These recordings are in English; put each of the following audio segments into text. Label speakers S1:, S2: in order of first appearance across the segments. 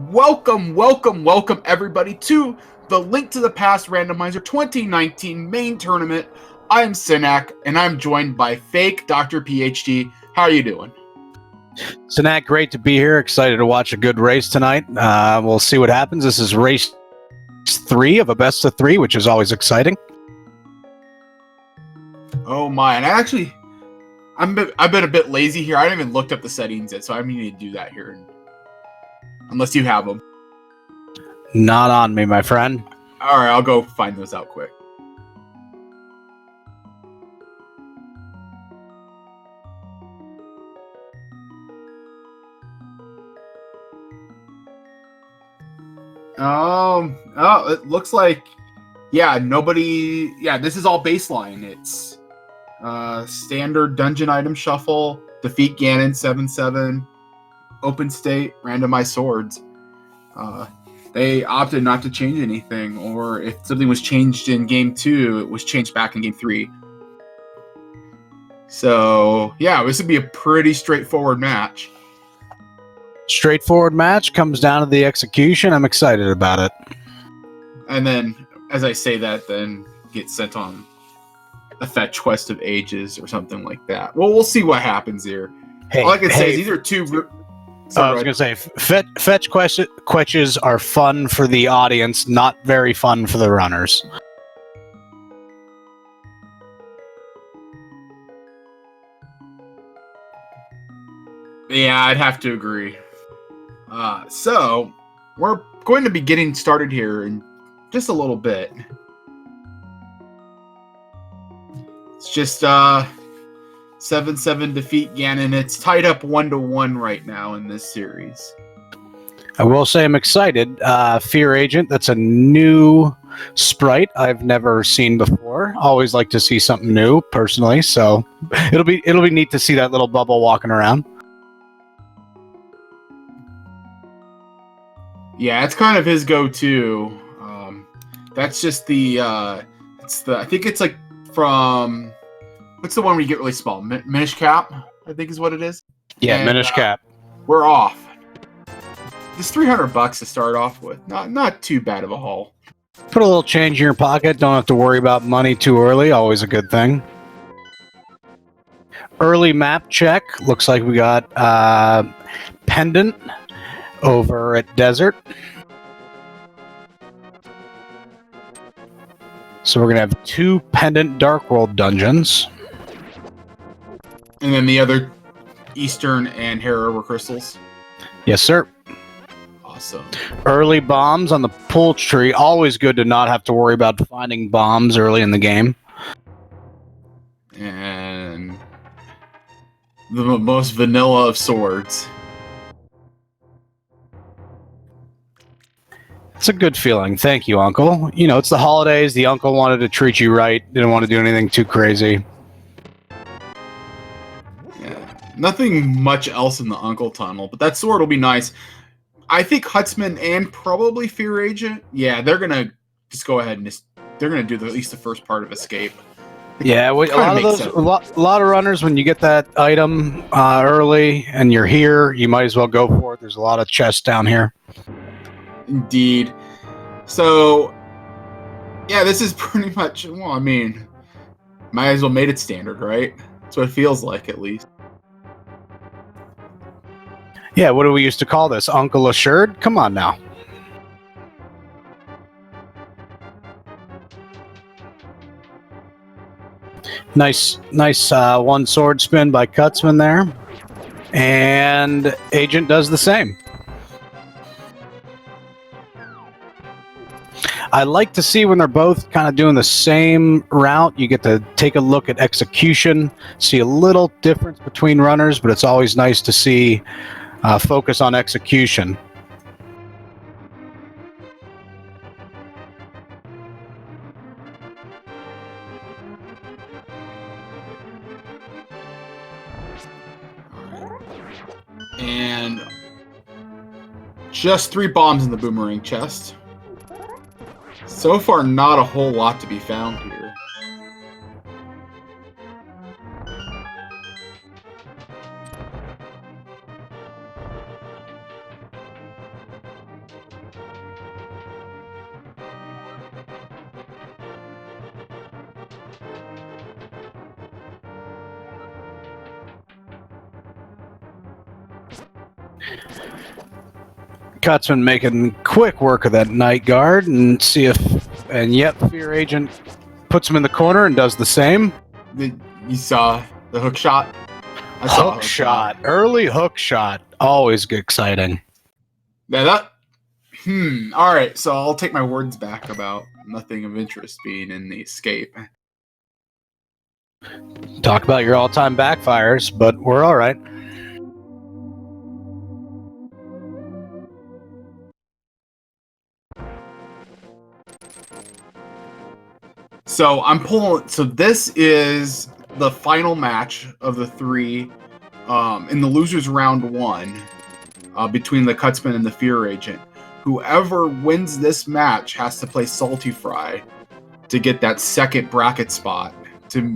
S1: Welcome everybody to the Link to the Past Randomizer 2019 main tournament. I'm Sinak and I'm joined by fake Dr. PhD. How are you doing?
S2: Sinak, great to be here. Excited to watch a good race tonight. We'll see what happens. This is race 3 of a best of 3, which is always exciting.
S1: Oh my, and I've been a bit lazy here. I haven't even looked up the settings yet, so I need to do that here. Unless you have them.
S2: Not on me, my friend.
S1: All right, I'll go find those out quick. Oh, it looks like, this is all baseline. It's standard dungeon item shuffle, defeat Ganon 7-7, open state, randomized swords. They opted not to change anything, or if something was changed in game 2, it was changed back in game 3. So, yeah, this would be a pretty straightforward match.
S2: Straightforward match, comes down to the execution. I'm excited about it.
S1: And then, as I say that, then get sent on a fetch quest of ages or something like that. Well, we'll see what happens here. All I can say is these are two...
S2: I was going to say, fetch questions are fun for the audience, not very fun for the runners.
S1: Yeah, I'd have to agree. So, we're going to be getting started here in just a little bit. It's just 7-7 defeat Ganon. It's tied up 1-1 right now in this series.
S2: I will say I'm excited. FEARAgent, that's a new sprite I've never seen before. Always like to see something new, personally. So it'll be neat to see that little bubble walking around.
S1: Yeah, it's kind of his go-to. That's just I think it's like from, what's the one where you get really small? Minish Cap, I think is what it is.
S2: Yeah, Minish Cap.
S1: We're off. It's $300 to start off with. Not too bad of a haul.
S2: Put a little change in your pocket. Don't have to worry about money too early. Always a good thing. Early map check. Looks like we got Pendant over at Desert. So we're going to have 2 Pendant Dark World dungeons.
S1: And then the other Eastern and Hera crystals.
S2: Yes, sir.
S1: Awesome.
S2: Early bombs on the pull tree. Always good to not have to worry about finding bombs early in the game.
S1: And the most vanilla of swords.
S2: It's a good feeling. Thank you, Uncle. You know, it's the holidays. The uncle wanted to treat you right. Didn't want to do anything too crazy.
S1: Yeah. Nothing much else in the uncle tunnel, but that sword will be nice. I think Hutzman and probably FEARAgent, yeah, they're going to just go ahead and they're going to do at least the first part of Escape.
S2: Yeah, a lot of runners, when you get that item early and you're here, you might as well go for it. There's a lot of chests down here.
S1: Indeed. So, yeah, this is pretty much, well, I mean, might as well made it standard, right? That's what it feels like, at least.
S2: Yeah, what do we used to call this? Uncle Assured? Come on now. Nice one sword spin by Cutsman there. And Agent does the same. I like to see when they're both kind of doing the same route. You get to take a look at execution, see a little difference between runners, but it's always nice to see focus on execution.
S1: And just 3 bombs in the boomerang chest. So far, not a whole lot to be found here.
S2: Cutsman making quick work of that night guard and see if, and yep, FEARAgent puts him in the corner and does the same.
S1: You saw the hook shot? I saw
S2: Hook shot. Early hook shot. Always exciting.
S1: Yeah, that. All right, so I'll take my words back about nothing of interest being in the escape.
S2: Talk about your all-time backfires, but we're all right.
S1: So I'm pulling. So this is the final match of the 3 in the losers round 1 between the Cutsman and the FEARAgent. Whoever wins this match has to play Salty Fry to get that second bracket spot to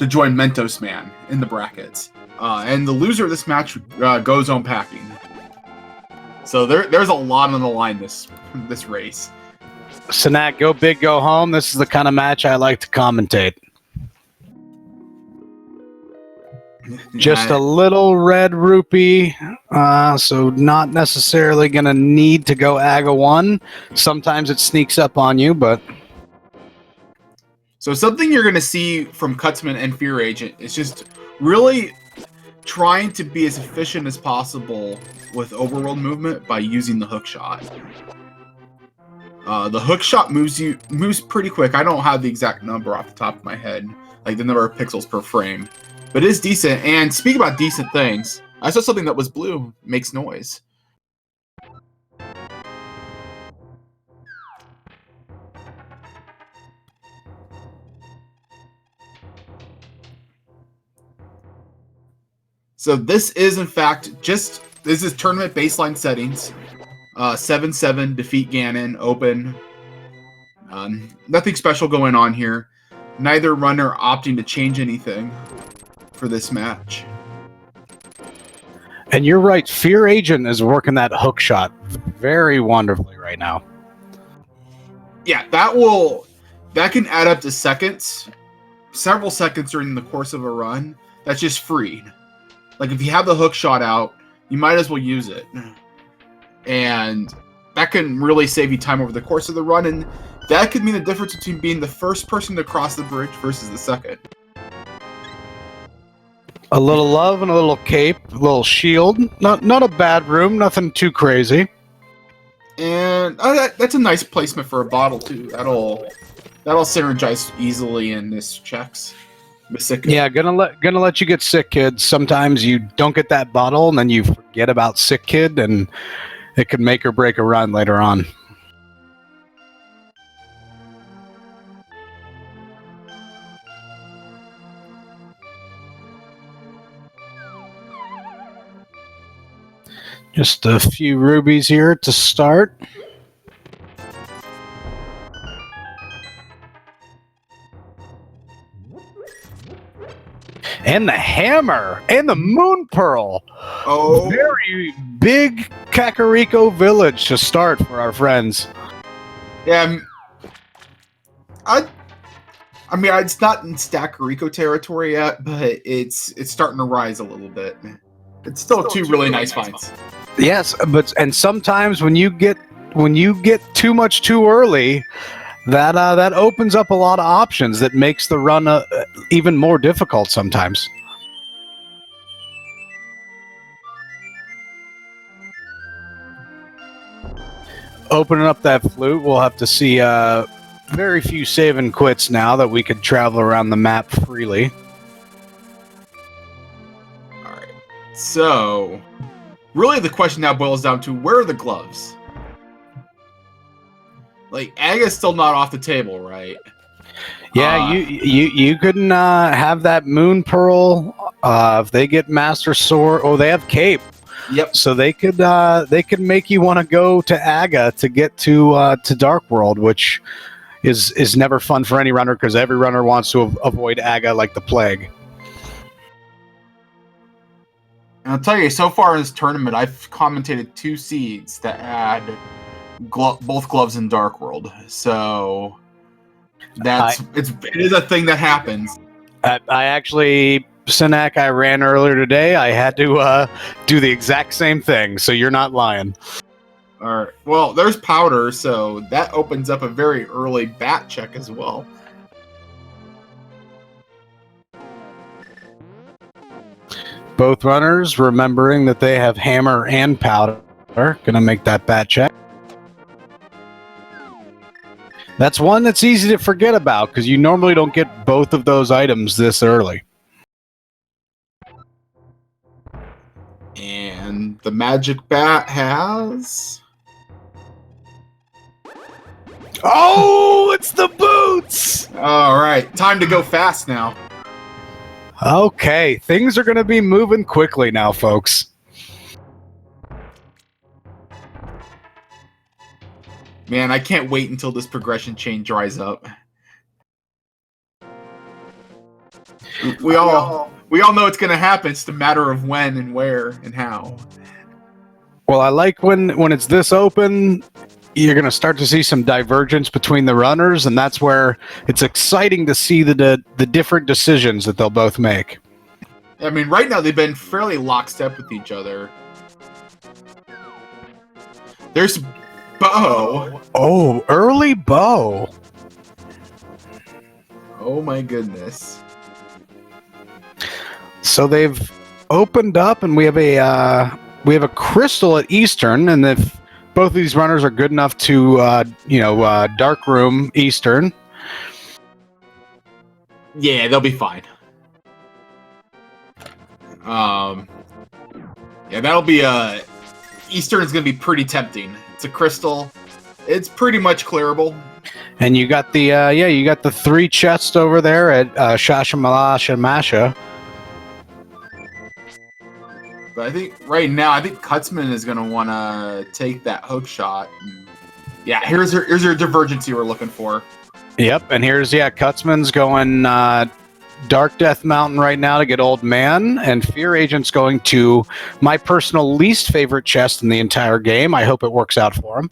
S1: join Mentos Man in the brackets. And the loser of this match goes home packing. So there's a lot on the line this race.
S2: Sanat, go big, go home. This is the kind of match I like to commentate. Just a little red rupee, so not necessarily going to need to go AGA 1. Sometimes it sneaks up on you, but...
S1: So something you're going to see from Cutsman and FEARAgent is just really trying to be as efficient as possible with overworld movement by using the hook shot. The hook shot moves pretty quick. I don't have the exact number off the top of my head, like the number of pixels per frame. But it is decent, and speaking about decent things, I saw something that was blue, makes noise. So this is, in fact, this is tournament baseline settings. 7-7, defeat Ganon, open. Nothing special going on here. Neither runner opting to change anything for this match.
S2: And you're right, FEARAgent is working that hook shot very wonderfully right now.
S1: Yeah, that can add up to seconds, several seconds during the course of a run. That's just free. Like if you have the hook shot out, you might as well use it. And that can really save you time over the course of the run, and that could mean the difference between being the first person to cross the bridge versus the second.
S2: A little love and a little cape, a little shield. Not a bad room, nothing too crazy.
S1: And that's a nice placement for a bottle too. That'll synergize easily in this checks.
S2: Yeah, gonna let you get sick, kid. Sometimes you don't get that bottle, and then you forget about sick kid, and it could make or break a run later on. Just a few rubies here to start. And the hammer and the moon pearl.
S1: Oh,
S2: very big Kakariko village to start for our friends.
S1: Yeah, I mean, it's not in Stakariko territory yet, but it's starting to rise a little bit. It's still two really nice finds.
S2: Yes, and sometimes when you get too much too early, that opens up a lot of options that makes the run even more difficult sometimes. Opening up that flute, we'll have to see very few save and quits now that we could travel around the map freely.
S1: Alright, so really the question now boils down to, where are the gloves? Like, Aga's still not off the table, right?
S2: Yeah, you couldn't have that moon pearl if they get master sword. Oh, they have cape.
S1: Yep.
S2: So they could make you want to go to Aga to get to Dark World, which is never fun for any runner because every runner wants to avoid Aga like the plague.
S1: And I'll tell you, so far in this tournament, I've commentated 2 seeds that add both gloves in Dark World. So it is a thing that happens.
S2: I actually Sinak I ran earlier today, I had to do the exact same thing, so you're not lying.
S1: All right. Well, there's powder, so that opens up a very early bat check as well.
S2: Both runners remembering that they have hammer and powder. Gonna make that bat check. That's one that's easy to forget about because you normally don't get both of those items this early.
S1: And the magic bat has...
S2: Oh, it's the boots!
S1: All right, time to go fast now.
S2: Okay, things are going to be moving quickly now, folks.
S1: Man, I can't wait until this progression chain dries up. We all know it's going to happen. It's a matter of when and where and how.
S2: Well, I like when it's this open, you're going to start to see some divergence between the runners, and that's where it's exciting to see the different decisions that they'll both make.
S1: I mean, right now they've been fairly lockstep with each other. There's Bo.
S2: Oh, early Bo.
S1: Oh my goodness.
S2: So they've opened up, and we have a crystal at Eastern, and if both of these runners are good enough to dark room Eastern,
S1: yeah, they'll be fine. Yeah, that'll be Eastern is gonna be pretty tempting. It's a crystal. It's pretty much clearable.
S2: and you got the 3 chests over there at Shashamasha Masha.
S1: But I think right now, Kutzman is gonna want to take that hook shot. Yeah, here's your divergence you were looking for.
S2: Yep, and here's Kutzman's going Dark Death Mountain right now to get Old Man, and Fear Agent's going to my personal least favorite chest in the entire game. I hope it works out for him.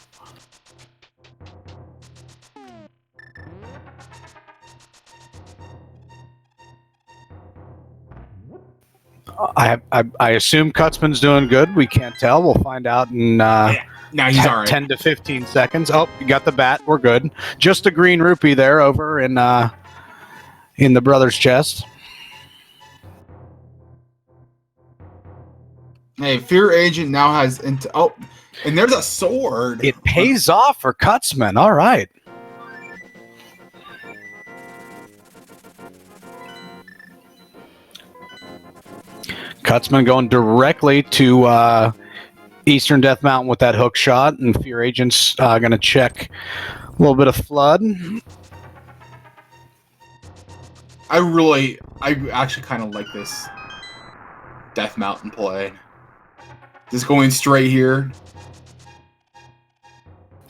S2: I assume Kutzman's doing good. We can't tell. We'll find out in
S1: Now he's all right.
S2: 10 to 15 seconds. Oh, you got the bat. We're good. Just a green rupee there over in the brother's chest.
S1: Hey, Fear Agent now has and there's a sword.
S2: It pays off for Kutzman. All right. Kutzman going directly to Eastern Death Mountain with that hook shot, and Fear Agent's going to check a little bit of flood.
S1: I actually kind of like this Death Mountain play. Just going straight here.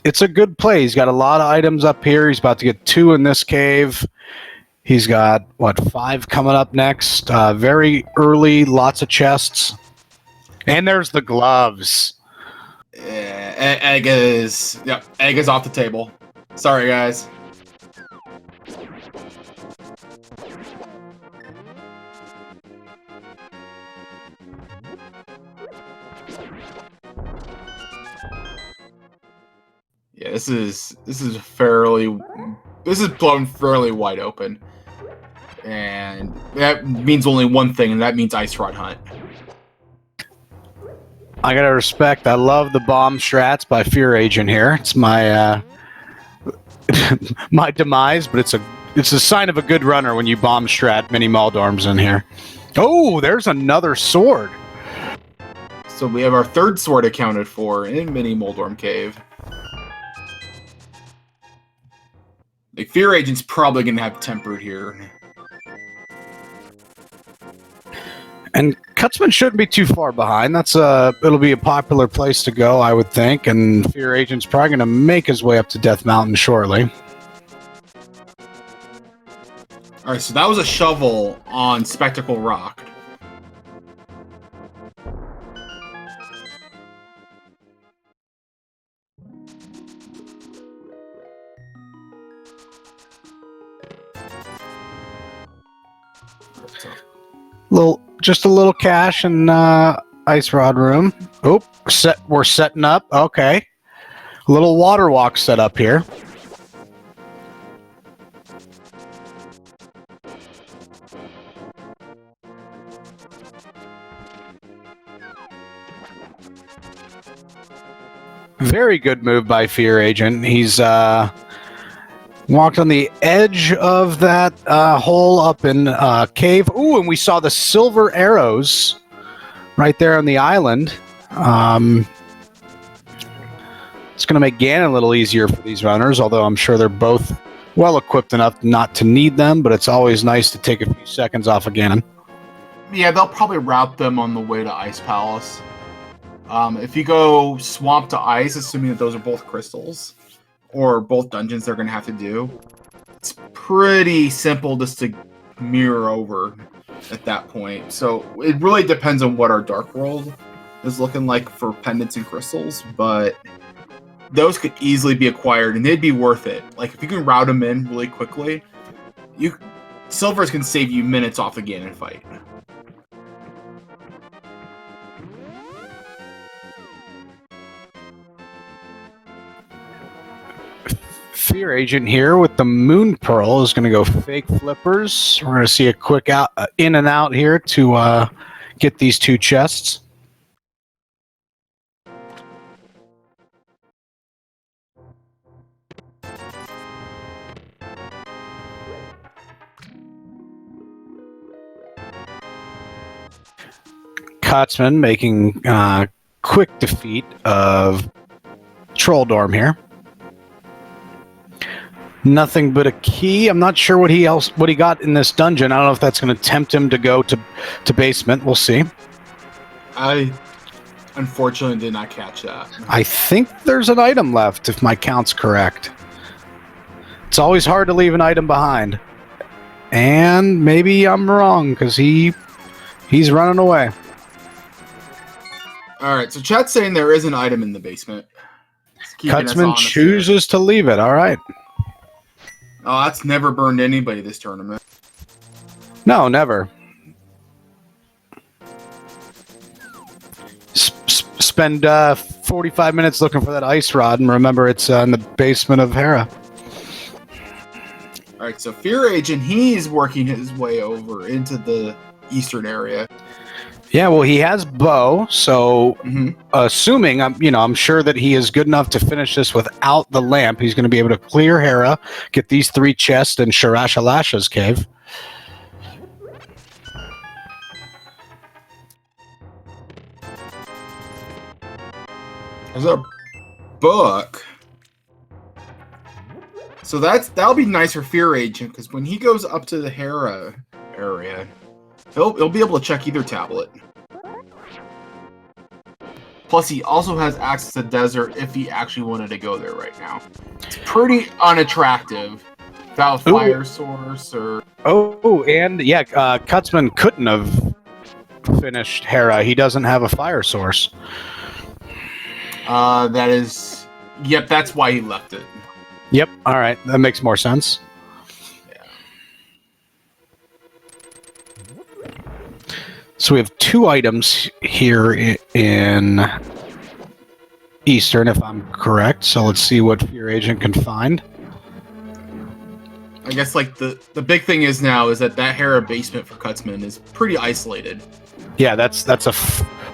S2: It's a good play. He's got a lot of items up here. He's about to get 2 in this cave. He's got, 5 coming up next. Very early, lots of chests. And there's the gloves.
S1: Egg is off the table. Sorry, guys. Yeah, this is blown fairly wide open. And that means only one thing, and that means Ice Rod Hunt.
S2: I gotta respect. I love the bomb strats by Fear Agent here. It's my my demise, but it's a sign of a good runner when you bomb strat mini Maldorms in here. Oh, there's another sword.
S1: So we have our 3rd sword accounted for in Mini Moldorm Cave. The Fear Agent's probably gonna have Tempered here.
S2: And Kutzman shouldn't be too far behind. It'll be a popular place to go, I would think. And Fear Agent's probably going to make his way up to Death Mountain shortly.
S1: All right, so that was a shovel on Spectacle Rock.
S2: Just a little cash and ice rod room. Oh, we're setting up. Okay. A little water walk set up here. Very good move by FEARAgent. He's walked on the edge of that hole up in cave. Ooh, and we saw the silver arrows right there on the island. It's going to make Ganon a little easier for these runners, although I'm sure they're both well equipped enough not to need them, but it's always nice to take a few seconds off of Ganon.
S1: Yeah, they'll probably route them on the way to Ice Palace. If you go swamp to ice, assuming that those are both crystals, or both dungeons they're going to have to do, it's pretty simple just to mirror over at that point. So it really depends on what our Dark World is looking like for pendants and crystals, but those could easily be acquired, and they'd be worth it. Like, if you can route them in really quickly, silvers can save you minutes off the Ganon fight.
S2: FEARAgent here with the Moon Pearl is going to go fake flippers. We're going to see a quick in and out here to get these two chests. Kotzman making quick defeat of Troll Dorm here. Nothing but a key. I'm not sure what he got in this dungeon. I don't know if that's going to tempt him to go to basement. We'll see.
S1: I unfortunately did not catch that.
S2: I think there's an item left, if my count's correct. It's always hard to leave an item behind. And maybe I'm wrong, because he's running away.
S1: Alright, so chat's saying there is an item in the basement.
S2: Kotzman chooses to leave it. All right.
S1: Oh, that's never burned anybody this tournament.
S2: No, never. Spend 45 minutes looking for that ice rod, and remember it's in the basement of Hera.
S1: Alright, so FEARAgent, he's working his way over into the eastern area.
S2: Yeah, well, he has bow, so assuming, I'm sure that he is good enough to finish this without the lamp. He's going to be able to clear Hera, get these 3 chests in Shirashalasha's cave.
S1: There's a book. So that'll be nice for FEARAgent, because when he goes up to the Hera area, he'll be able to check either tablet. Plus, he also has access to desert if he actually wanted to go there right now. It's pretty unattractive without fire source or...
S2: Oh, and yeah, Kotzman couldn't have finished Hera. He doesn't have a fire source.
S1: That is... Yep, that's why he left it.
S2: Yep, alright. That makes more sense. So we have 2 items here in Eastern, if I'm correct. So let's see what FEARAgent can find.
S1: I guess like the big thing is now is that Hera basement for Kotzman is pretty isolated.
S2: Yeah, that's a...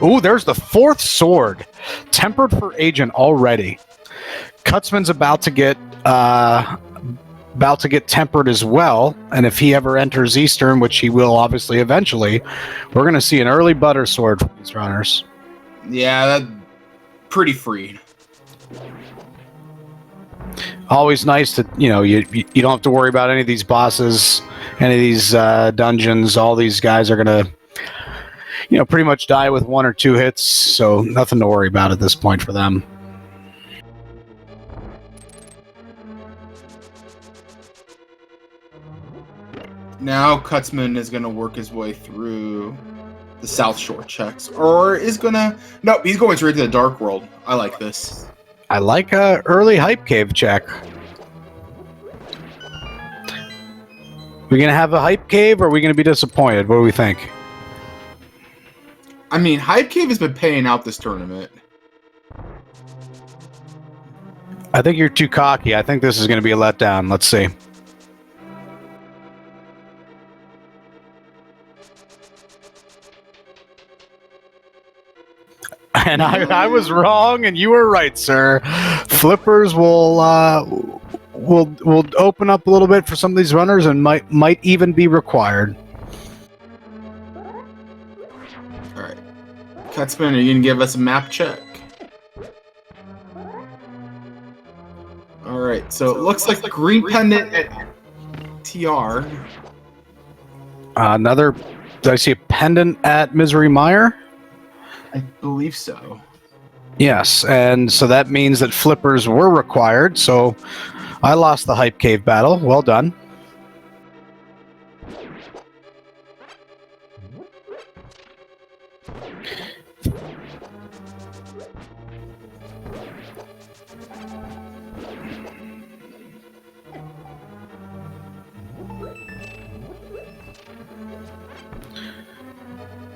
S2: Ooh, there's the 4th sword. Tempered for Agent already. Kotzman's about to get tempered as well, and if he ever enters Eastern, which he will obviously eventually, we're going to see an early butter sword for these runners.
S1: Yeah, that's pretty free.
S2: Always nice to, you don't have to worry about any of these bosses, any of these dungeons. All these guys are going to, pretty much die with 1 or 2 hits, so nothing to worry about at this point for them.
S1: Now Kotzman is going to work his way through the South Shore checks. Or is going to... No, he's going straight to the Dark World. I like this.
S2: I like a early hype cave check. We going to have a hype cave, or are we going to be disappointed? What do we think?
S1: I mean, Hype Cave has been paying out this tournament.
S2: I think you're too cocky. I think this is going to be a letdown. Let's see. And I was wrong, and you were right, sir. Flippers will open up a little bit for some of these runners, and might even be required.
S1: All right, Cutsman, are you gonna give us a map check? All right, so it looks like the green pendant at TR.
S2: Another. Did I see a pendant at Misery Mire?
S1: I believe so.
S2: Yes, and so that means that flippers were required, so I lost the Hype Cave battle. Well done.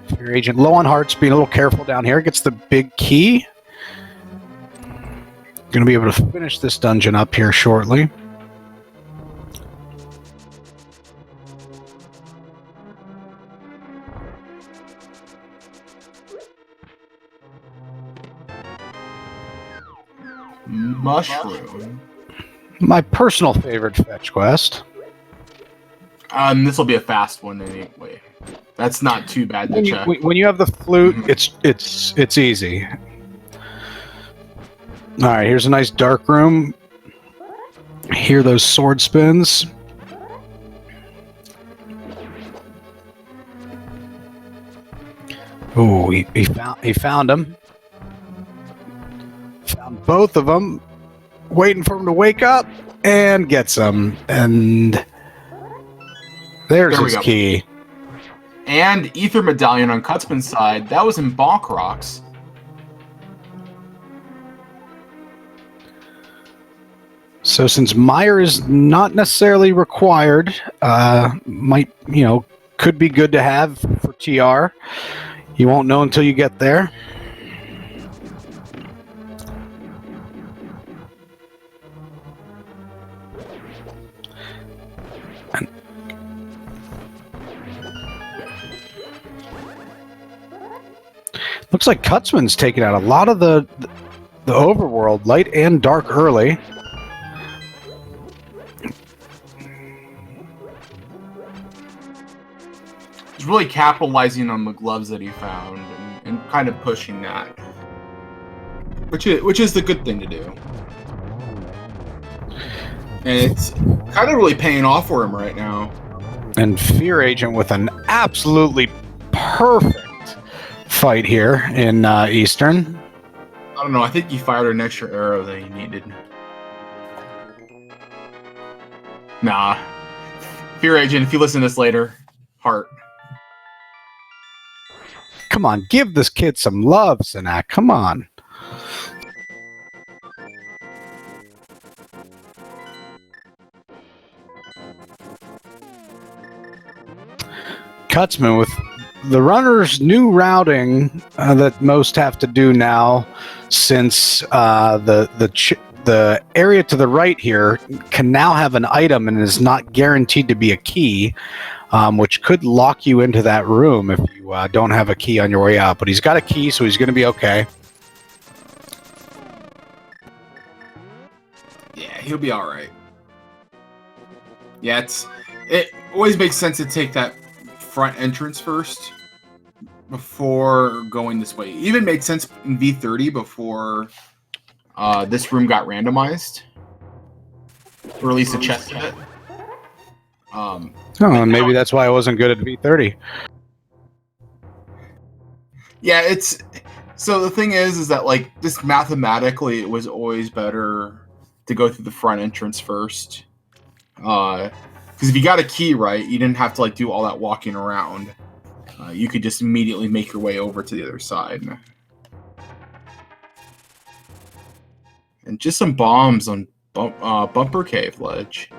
S2: FEARAgent low on hearts, being a little careful down here. Gets the big key. Going to be able to finish this dungeon up here shortly.
S1: Mushroom.
S2: My personal favorite fetch quest.
S1: This will be a fast one anyway. That's not too bad to check.
S2: When you have the flute, it's easy. All right, here's a nice dark room. Hear those sword spins. Oh, he found him. Found both of them. Waiting for him to wake up and gets them. And there's his key.
S1: And Ether Medallion on Cutsman's side. That was in Bonk Rocks.
S2: So since Mire is not necessarily required, could be good to have for TR. You won't know until you get there. Looks like Cutsman's taking out a lot of the overworld, light and dark early.
S1: He's really capitalizing on the gloves that he found and kind of pushing that, which is the good thing to do. And it's kind of really paying off for him right now.
S2: And FEARAgent with an absolutely perfect fight here in Eastern.
S1: I don't know. I think he fired an extra arrow than he needed. Nah. FEARAgent, if you listen to this later, heart.
S2: Come on, give this kid some love, Sinak. Come on. Cutsman with the runner's new routing that most have to do now, since the area to the right here can now have an item and is not guaranteed to be a key, which could lock you into that room if you don't have a key on your way out. But he's got a key, so he's going to be okay.
S1: Yeah, he'll be all right. Yeah, it always makes sense to take that front entrance first before going this way. It even made sense in V30 before this room got randomized, or at least a chest in it.
S2: Maybe that's why I wasn't good at V30.
S1: Yeah, so the thing is that like just mathematically, it was always better to go through the front entrance first. Because if you got a key right, you didn't have to like do all that walking around. You could just immediately make your way over to the other side. And just some bombs on Bumper Cave Ledge.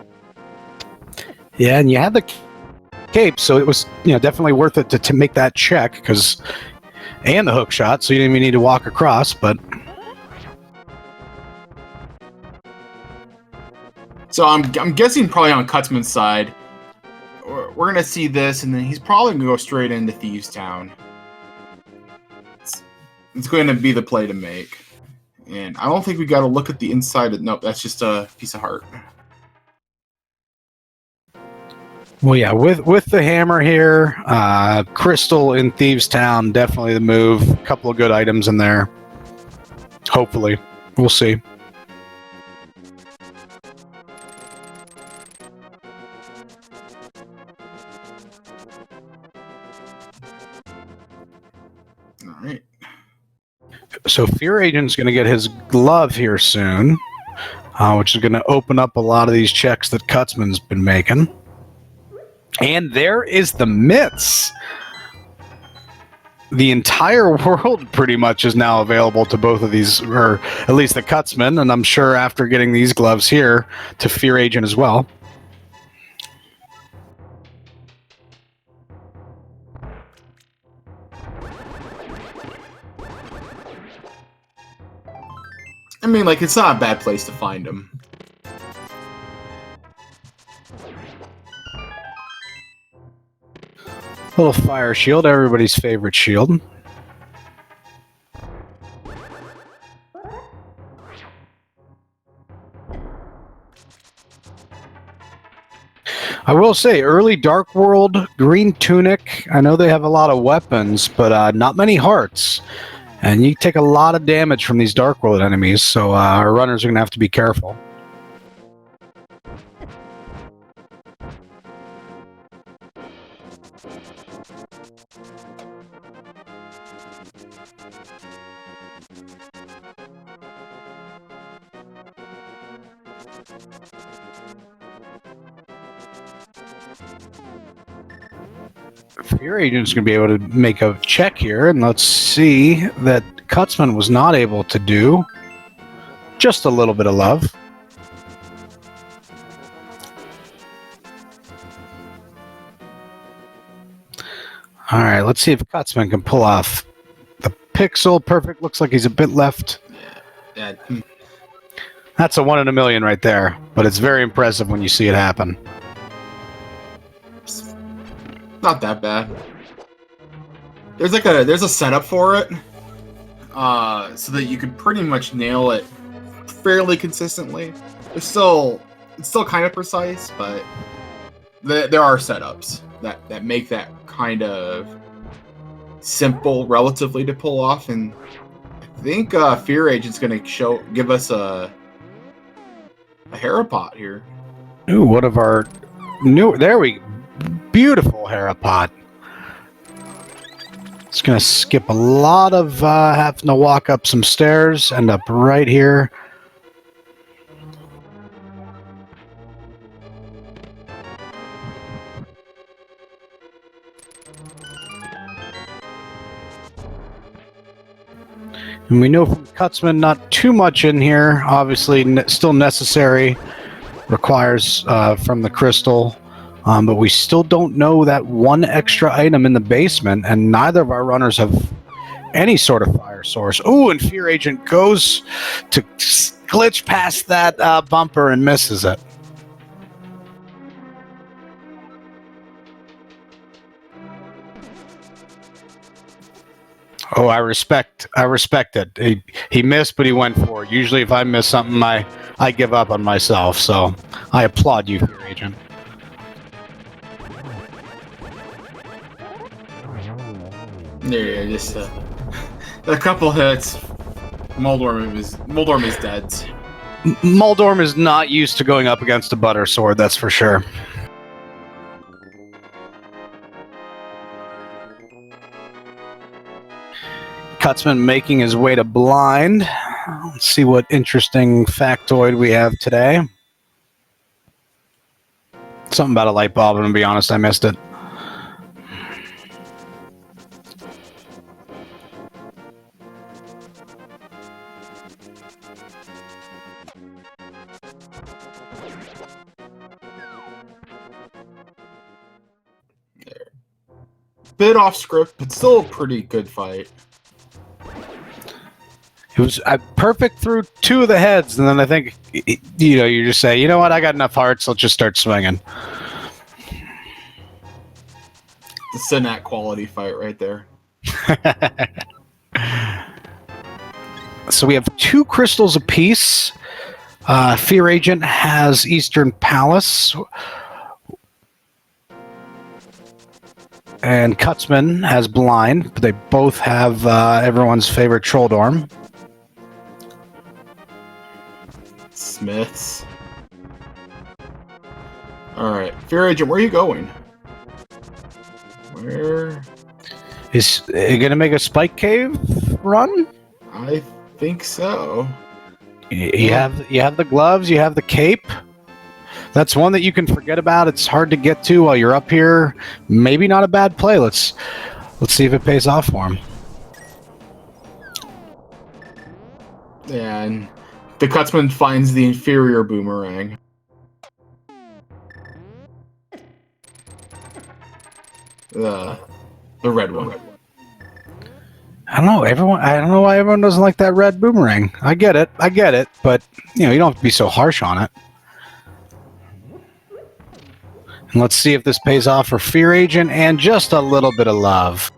S2: Yeah, and you had the cape, so it was definitely worth it to make that check, because and the hook shot, so you didn't even need to walk across, but...
S1: So I'm guessing probably on Cutsman's side, we're going to see this, and then he's probably going to go straight into Thieves Town. It's going to be the play to make. And I don't think we got to look at the inside. Nope, that's just a piece of heart.
S2: Well, yeah, with the hammer here, Crystal in Thieves Town, definitely the move. A couple of good items in there. Hopefully. We'll see.
S1: All right.
S2: So FEARAgent's going to get his glove here soon, which is going to open up a lot of these checks that Cutsman's been making. And there is the mitts. The entire world pretty much is now available to both of these, or at least the Cutsman, and I'm sure after getting these gloves here, to FEARAgent as well.
S1: I mean, like, it's not a bad place to find them.
S2: Little fire shield, everybody's favorite shield. I will say, early Dark World, Green Tunic, I know they have a lot of weapons, but not many hearts. And you take a lot of damage from these Dark World enemies, so our runners are going to have to be careful. FEARAgent's going to be able to make a check here, and let's see that Cutsman was not able to do. Just a little bit of love. Alright, let's see if Cutsman can pull off the pixel. Perfect. Looks like he's a bit left.
S1: Yeah.
S2: That's a 1 in a million right there, but it's very impressive when you see it happen.
S1: Not that bad. There's a setup for it, so that you can pretty much nail it fairly consistently. It's still kind of precise, but there are setups that make that kind of simple relatively to pull off, and I think FEARAgent's going to give us a Harapot here.
S2: Ooh, one of our new... There we go. Beautiful Harapot. It's going to skip a lot of having to walk up some stairs, end up right here. And we know from Cutsman not too much in here. Obviously, still necessary. Requires from the crystal. But we still don't know that one extra item in the basement, and neither of our runners have any sort of fire source. Ooh, and FEARAgent goes to glitch past that bumper and misses it. Oh, I respect it. He missed, but he went for it. Usually if I miss something, I give up on myself, so I applaud you, FEARAgent.
S1: Yeah, just a couple hits. Moldorm is dead.
S2: Moldorm is not used to going up against a butter sword, that's for sure. Cutsman making his way to blind. Let's see what interesting factoid we have today. Something about a light bulb, and to be honest, I missed it.
S1: Bit off script, but still a pretty good fight.
S2: It was perfect through 2 of the heads, and then I think, you just say, you know what, I got enough hearts, let's just start swinging.
S1: The Sinat quality fight right there.
S2: So we have 2 crystals apiece. FEARAgent has Eastern Palace. And Kutzman has Blind, but they both have everyone's favorite Troll Dorm.
S1: Smiths. Alright. FEARAgent, where are you going? Where?
S2: Is it going to make a Spike Cave run?
S1: I think so.
S2: You have the gloves, you have the cape. That's one that you can forget about. It's hard to get to while you're up here. Maybe not a bad play. Let's see if it pays off for him.
S1: And the Kutzman finds the inferior boomerang. The red one.
S2: I don't know. I don't know why everyone doesn't like that red boomerang. I get it, but you don't have to be so harsh on it. And let's see if this pays off for FEARAgent and just a little bit of love.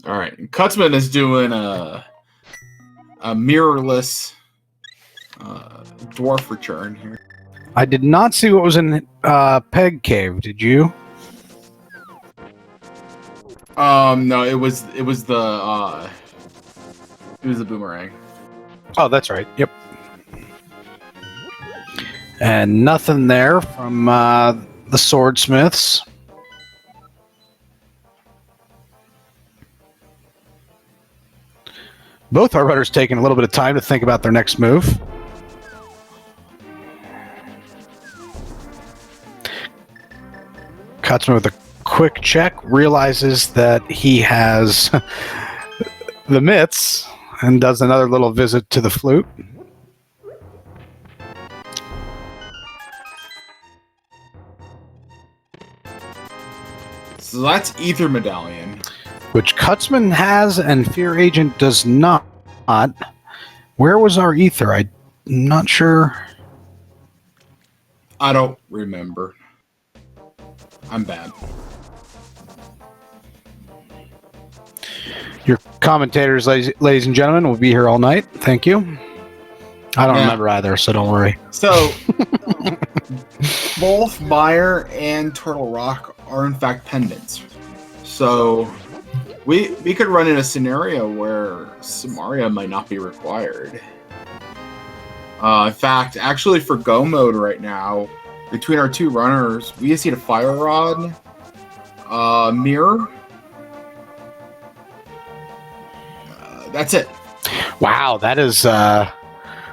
S1: All right, Kutzman is doing a mirrorless dwarf return here.
S2: I did not see what was in Peg Cave. Did you?
S1: No, it was the boomerang.
S2: Oh, that's right. Yep. And nothing there from the swordsmiths. Both our runners taking a little bit of time to think about their next move. Kutzman with a quick check realizes that he has the mitts and does another little visit to the flute.
S1: So that's Ether Medallion.
S2: Which Kutzman has and FEARAgent does not. Where was our Ether? I'm not sure.
S1: I don't remember. I'm bad.
S2: Your commentators, ladies and gentlemen, will be here all night. Thank you. I don't remember either, so don't worry.
S1: So, both Mire and Turtle Rock are in fact pendants. So, we could run in a scenario where Samaria might not be required. In fact, actually for Go mode right now, between our 2 runners, we just need a Fire Rod, Mirror. That's it.
S2: Wow, that is a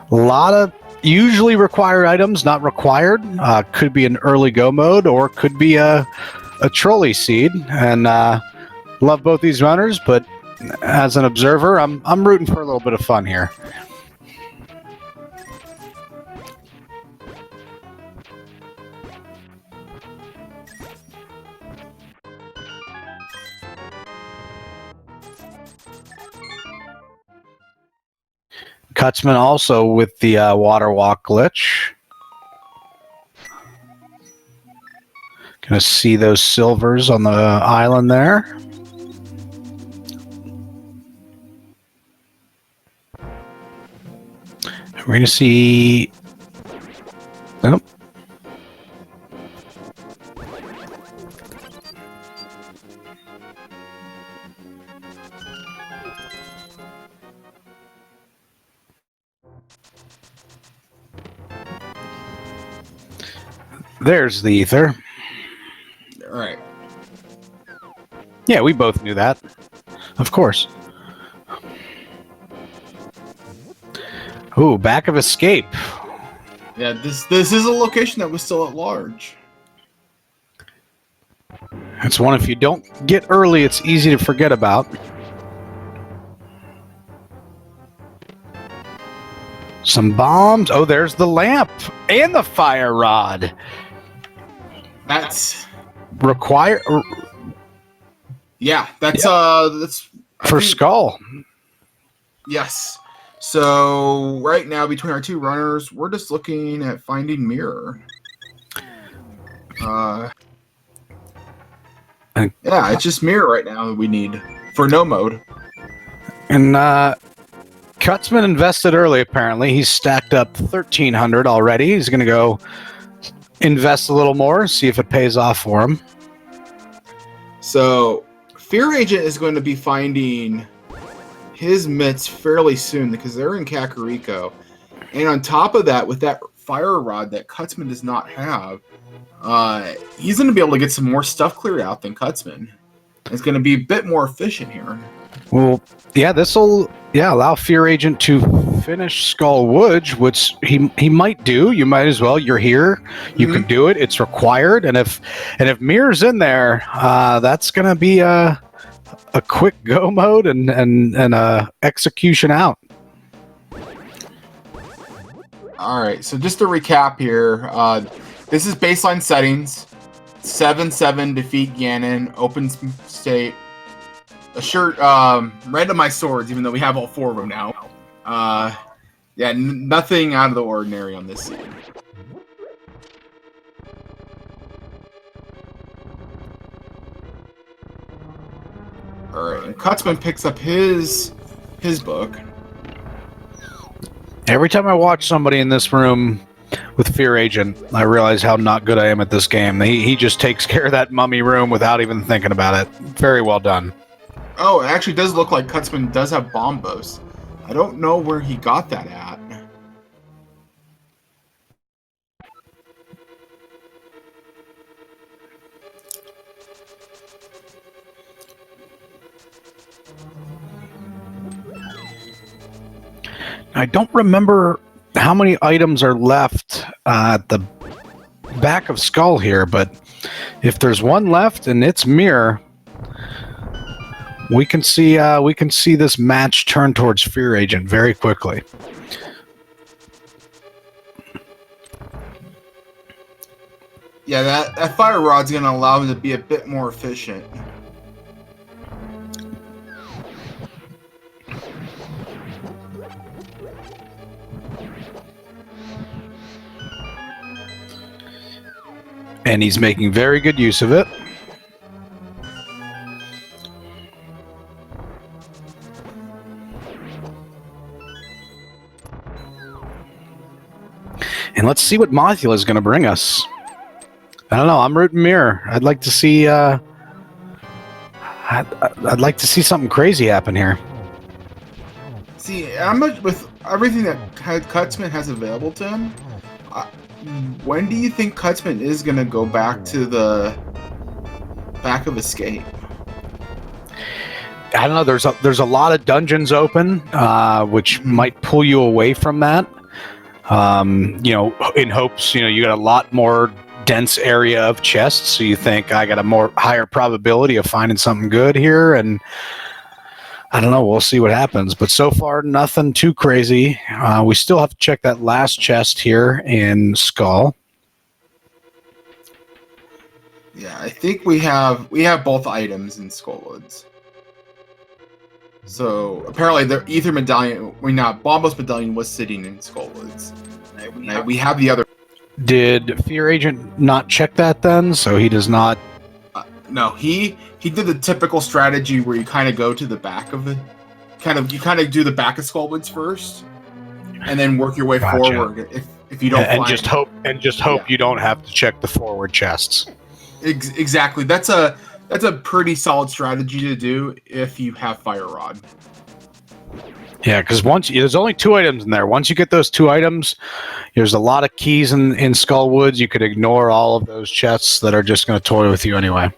S2: lot of usually required items, not required. Could be an early Go mode or could be a trolley seed. And love both these runners, but as an observer, I'm rooting for a little bit of fun here. Kutzman also with the water walk glitch. Gonna see those silvers on the island there. We're gonna see. Oh. There's the Ether.
S1: All right.
S2: Yeah, we both knew that. Of course. Ooh, back of escape.
S1: Yeah, this is a location that was still at large.
S2: It's one if you don't get early, it's easy to forget about. Some bombs. Oh, there's the lamp and the fire rod.
S1: That's
S2: require.
S1: Yeah, that's
S2: for Skull.
S1: Yes. So right now, between our two runners, we're just looking at finding Mirror. Yeah, it's just Mirror right now that we need for no mode.
S2: And Cutsman invested early, apparently. He's stacked up 1,300 already. He's going to go invest a little more, see if it pays off for him.
S1: So FEARAgent is going to be finding his mitts fairly soon because they're in Kakariko. And on top of that, with that fire rod that Cutsman does not have, he's going to be able to get some more stuff cleared out than Cutsman. It's going to be a bit more efficient here.
S2: Well, yeah, this will allow FEARAgent to finish Skull Woods, which he might do. You might as well. You're here. You can do it. It's required. And if Mirror's in there, that's going to be a quick go mode and execution out.
S1: All right. So just to recap here, this is baseline settings. 7/7 defeat Ganon, open state. Assert randomized swords, even though we have all 4 of them now. Yeah, nothing out of the ordinary on this scene. Alright, and Cutsman picks up his book.
S2: Every time I watch somebody in this room with FEARAgent, I realize how not good I am at this game. He just takes care of that mummy room without even thinking about it. Very well done.
S1: Oh, it actually does look like Cutsman does have bombos. I don't know where he got that at.
S2: I don't remember how many items are left at the back of Skull here, but if there's one left and it's Mirror, we can see this match turn towards FEARAgent very quickly.
S1: Yeah, that fire rod's going to allow him to be a bit more efficient.
S2: And he's making very good use of it. And let's see what Mothula is going to bring us. I don't know. I'm rooting Mirror. I'd like to see. I'd like to see something crazy happen here.
S1: See, with everything that Cutsman has available to him, when do you think Cutsman is going to go back to the back of Escape?
S2: I don't know. There's a lot of dungeons open, which might pull you away from that. In hopes, you got a lot more dense area of chests, so you think I got a higher probability of finding something good here, and I don't know, we'll see what happens. But so far, nothing too crazy. We still have to check that last chest here in Skull.
S1: Yeah, I think we have both items in Skullwoods. So apparently the Ether Medallion, Bombos Medallion was sitting in Skullwoods. We have the other.
S2: Did FEARAgent not check that then? So he does not.
S1: No, he did the typical strategy where you kind of go to the back of it. You kind of do the back of Skullwoods first, and then work your way forward. If you don't,
S2: and just hope you don't have to check the forward chests.
S1: Exactly. That's a pretty solid strategy to do if you have Fire Rod.
S2: Yeah, because there's only 2 items in there. Once you get those 2 items, there's a lot of keys in Skullwoods. You could ignore all of those chests that are just going to toy with you anyway.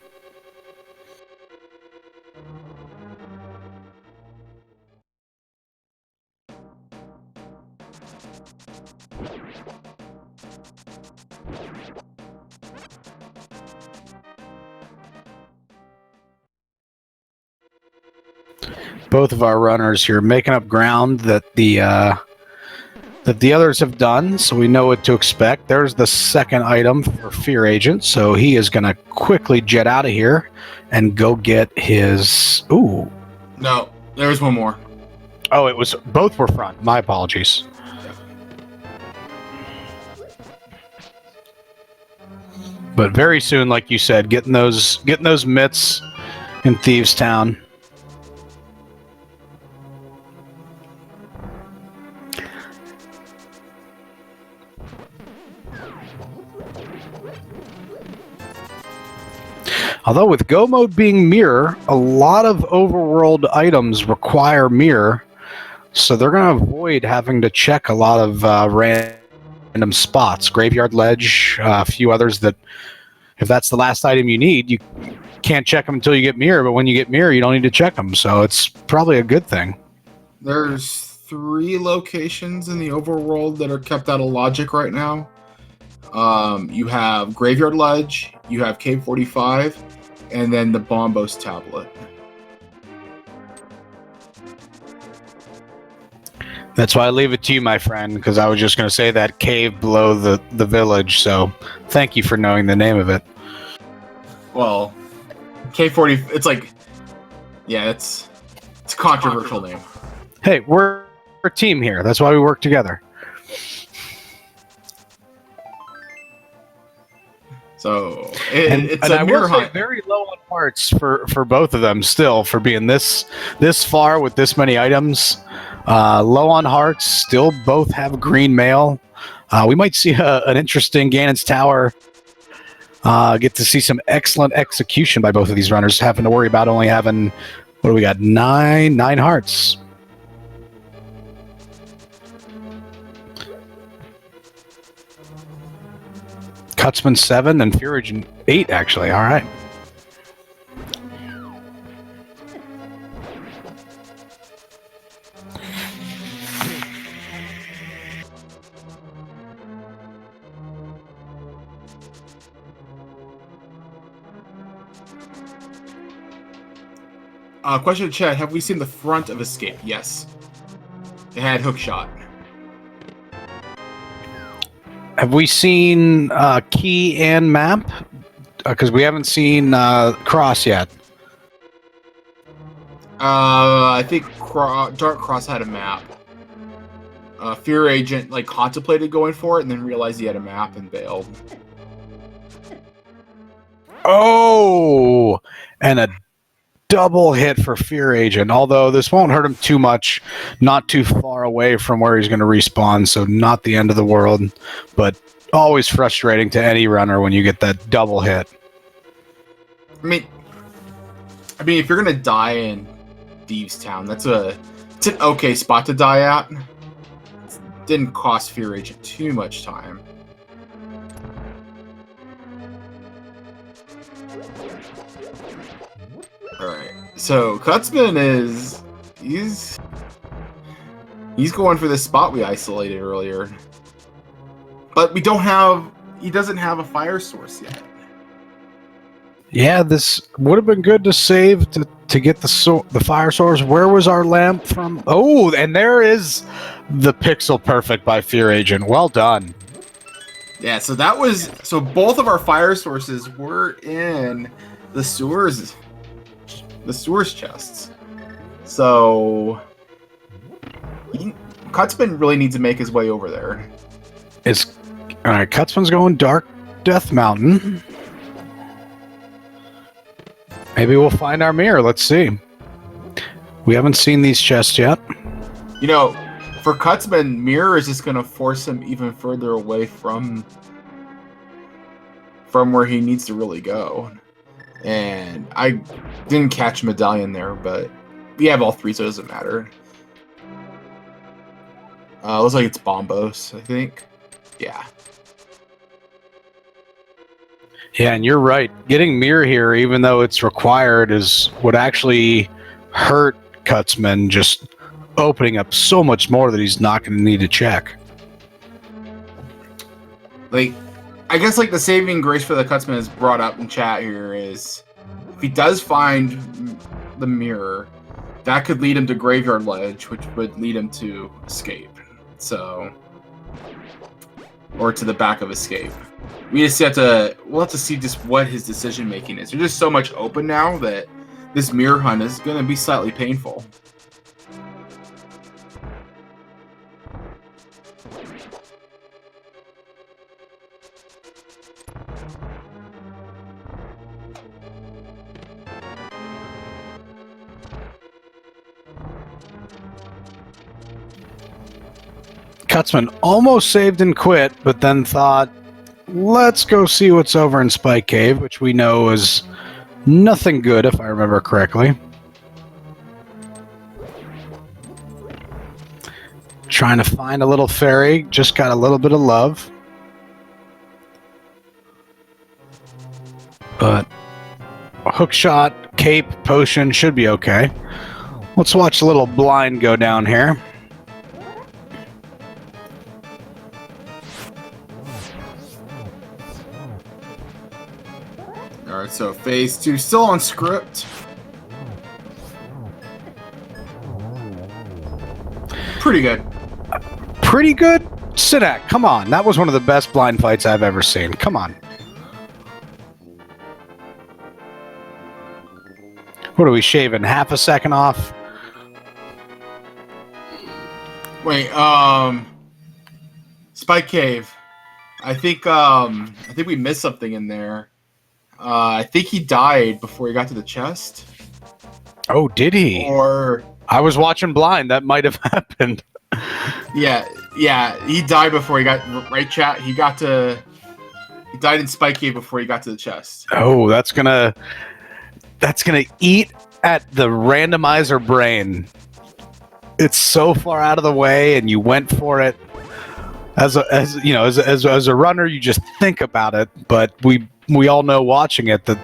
S2: Both of our runners here making up ground that the others have done, so we know what to expect. There's the second item for FEARAgent, so he is going to quickly jet out of here and go get his. Ooh.
S1: No, There's one more.
S2: Oh, it was both were front. My apologies. But very soon, like you said, getting those mitts in Thieves Town. Although with Go mode being mirror, a lot of overworld items require mirror, so they're going to avoid having to check a lot of random spots. Graveyard Ledge, a few others that, if that's the last item you need, you can't check them until you get mirror, but when you get mirror, you don't need to check them, so it's probably a good thing.
S1: There's 3 locations in the overworld that are kept out of logic right now. You have Graveyard Ledge, you have Cave 45, and then the Bombos tablet.
S2: That's why I leave it to you, my friend, because I was just going to say that cave below the village, so thank you for knowing the name of it.
S1: Well, K40, it's like, yeah, it's a controversial name.
S2: Hey, we're a team here. That's why we work together.
S1: So
S2: it's a mirror hunt. Very low on parts for both of them still, for being this far with this many items. Low on hearts. Still both have green mail. We might see an interesting Ganon's Tower. Get to see some excellent execution by both of these runners, having to worry about only having, what do we got, nine hearts. Cutsman 7 and FEARAgent 8, actually. All right.
S1: Question in chat, have we seen the front of Escape? Yes. It had hookshot.
S2: Have we seen key and map? Because we haven't seen cross yet.
S1: I think Dark Cross had a map. FEARAgent contemplated going for it and then realized he had a map and bailed.
S2: Oh, and a double hit for FEARAgent. Although this won't hurt him too much, not too far away from where he's going to respawn, so not the end of the world. But always frustrating to any runner when you get that double hit.
S1: I mean, if you're going to die in Thieves Town, it's an okay spot to die at. It didn't cost FEARAgent too much time. Alright, so Cutsman he's going for this spot we isolated earlier. But he doesn't have a fire source yet.
S2: Yeah, this would have been good to save to get the fire source. Where was our lamp from? Oh, and there is the pixel perfect by FEARAgent. Well done.
S1: Yeah, so both of our fire sources were in the sewers chests. So Cutsman really needs to make his way over there.
S2: All right, Cutsman's going Dark Death Mountain. Maybe we'll find our mirror. Let's see. We haven't seen these chests yet.
S1: You know, for Cutsman, mirror is just going to force him even further away from where he needs to really go. And I didn't catch Medallion there, but we have all 3, so it doesn't matter. Looks like it's Bombos, I think. Yeah.
S2: Yeah, and you're right. Getting mirror here, even though it's required, would actually hurt Cutsman, just opening up so much more that he's not going to need to check.
S1: I guess the saving grace for the Cutsman is brought up in chat here is if he does find the mirror, that could lead him to Graveyard Ledge, which would lead him to Escape. So, or to the back of Escape. We'll have to see just what his decision making is. There's just so much open now that this mirror hunt is going to be slightly painful.
S2: Cutsman almost saved and quit, but then thought, let's go see what's over in Spike Cave, which we know is nothing good, if I remember correctly. Trying to find a little fairy, just got a little bit of love. But hook shot, cape, potion should be okay. Let's watch a little blind go down here.
S1: Alright, so phase 2 still on script. Pretty good.
S2: Pretty good? Sidak, come on. That was one of the best blind fights I've ever seen. Come on. What are we shaving? Half a second off?
S1: Wait, Spike Cave. I think we missed something in there. I think he died before he got to the chest.
S2: Oh, did he?
S1: Or
S2: I was watching blind. That might have happened.
S1: Yeah, he died before he got right chat. He died in Spike Cave before he got to the chest.
S2: Oh, that's gonna eat at the randomizer brain. It's so far out of the way, and you went for it. As a runner, you just think about it. But we all know watching it that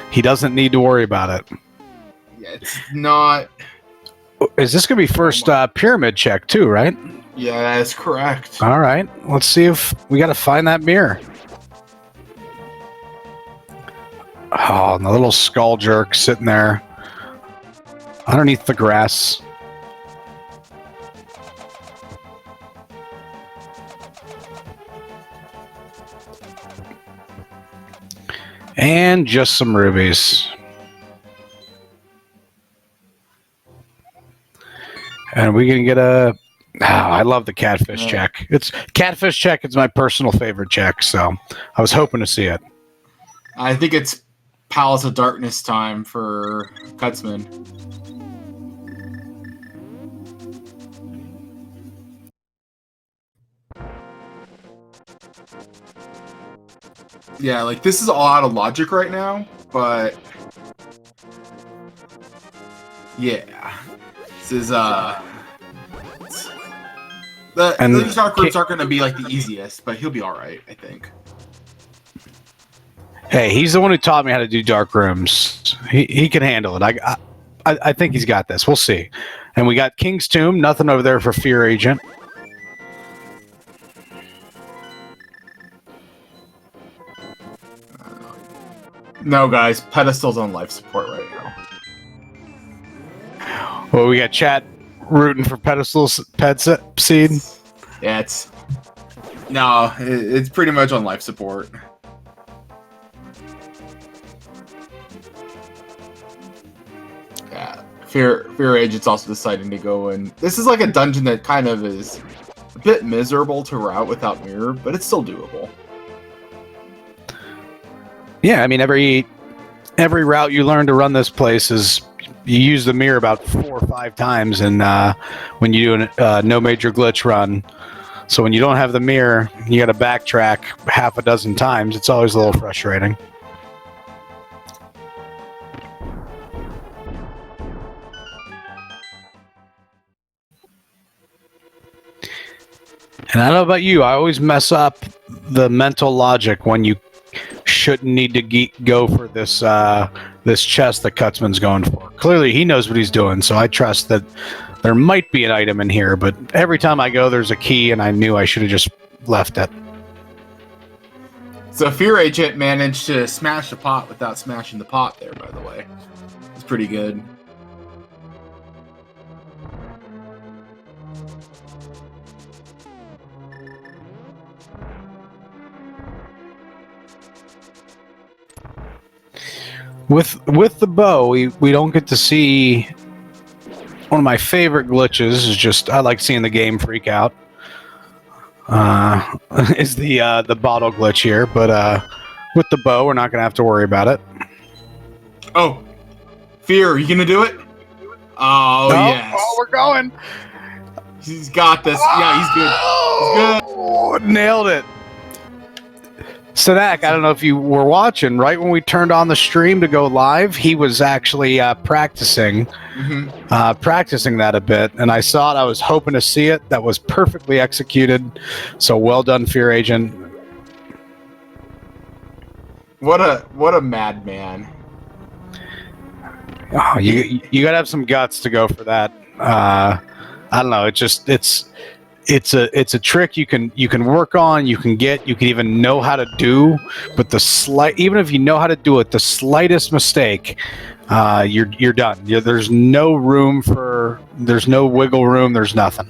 S2: he doesn't need to worry about it.
S1: Yeah, it's not.
S2: Is this gonna be first pyramid check too? Right?
S1: Yeah, that is correct.
S2: All right. Let's see if we got to find that mirror. Oh, and the little skull jerk sitting there underneath the grass. And just some rubies. And we can get a... Oh, I love the catfish check. It's catfish check is my personal favorite check, so I was hoping to see it.
S1: I think it's Palace of Darkness time for Cutsman. Yeah, like this is all out of logic right now, but yeah, this is these dark rooms aren't going to be like the easiest, but he'll be all right, I think.
S2: Hey, he's the one who taught me how to do dark rooms. He can handle it. I think he's got this. We'll see. And we got King's Tomb. Nothing over there for FEARAgent.
S1: No, guys, Pedestal's on life support right now.
S2: Well, we got chat rooting for Pedestal's seed.
S1: Yeah, it's pretty much on life support. Yeah, FEARAgent's also deciding to go in. This is like a dungeon that kind of is a bit miserable to route without mirror, but it's still doable.
S2: Yeah, I mean every route you learn to run this place is you use the mirror about 4 or 5 times, and when you do a no major glitch run. So when you don't have the mirror, you got to backtrack half a dozen times. It's always a little frustrating. And I don't know about you, I always mess up the mental logic when you shouldn't need to go for this this chest that Cutsman's going for. Clearly, he knows what he's doing, so I trust that there might be an item in here, but every time I go, there's a key, and I knew I should have just left it.
S1: So FEARAgent managed to smash the pot without smashing the pot there, by the way. It's pretty good.
S2: With the bow, we don't get to see one of my favorite glitches. Is just I like seeing the game freak out. Is the bottle glitch here, but with the bow, we're not gonna have to worry about it.
S1: Oh, Fear, are you gonna do it? Oh yes.
S2: Oh, we're going.
S1: He's got this. Yeah, he's good. He's good.
S2: Oh, nailed it. Sadak, I don't know if you were watching. Right when we turned on the stream to go live, he was actually practicing that a bit, and I saw it. I was hoping to see it. That was perfectly executed. So well done, Fear Agent.
S1: What a madman.
S2: Oh, you gotta have some guts to go for that. I don't know. It's a trick you can work on. You can even know how to do, but even if you know how to do it, the slightest mistake, you're done. There's no wiggle room. There's nothing.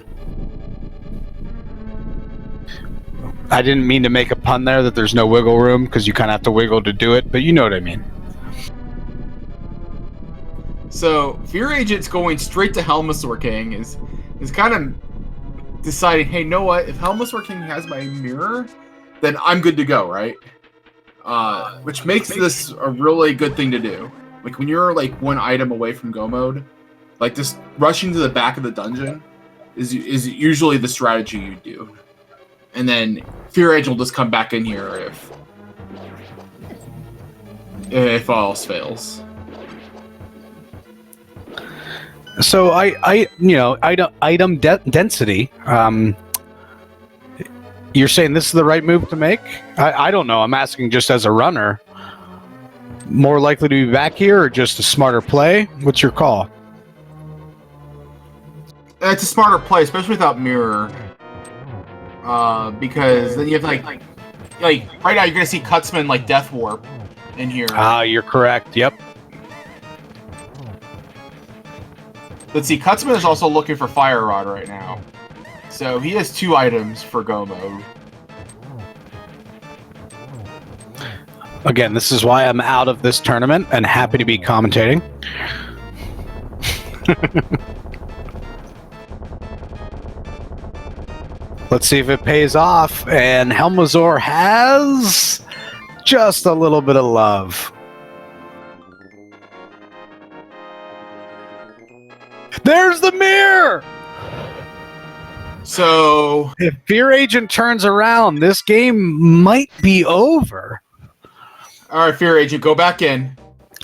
S2: I didn't mean to make a pun there that there's no wiggle room, because you kind of have to wiggle to do it, but you know what I mean.
S1: So Fear Agent's going straight to Helmasaur King is kind of deciding, hey, know what? If Helmasaur King has my mirror, then I'm good to go, right? Which makes this a really good thing to do. Like when you're like one item away from go mode, like just rushing to the back of the dungeon is usually the strategy you do. And then Fear Agent will just come back in here if all else fails.
S2: So item density. You're saying this is the right move to make? I don't know. I'm asking just as a runner. More likely to be back here, or just a smarter play? What's your call?
S1: It's a smarter play, especially without mirror. Because then you have like right now you're gonna see Cutsman like Death Warp in here.
S2: You're correct. Yep.
S1: Let's see, Cutsman is also looking for Fire Rod right now. So he has 2 items for go mode.
S2: Again, this is why I'm out of this tournament and happy to be commentating. Let's see if it pays off. And Helmasaur has just a little bit of love. There's the mirror!
S1: So
S2: if Fear Agent turns around, this game might be over.
S1: All right, Fear Agent, go back in.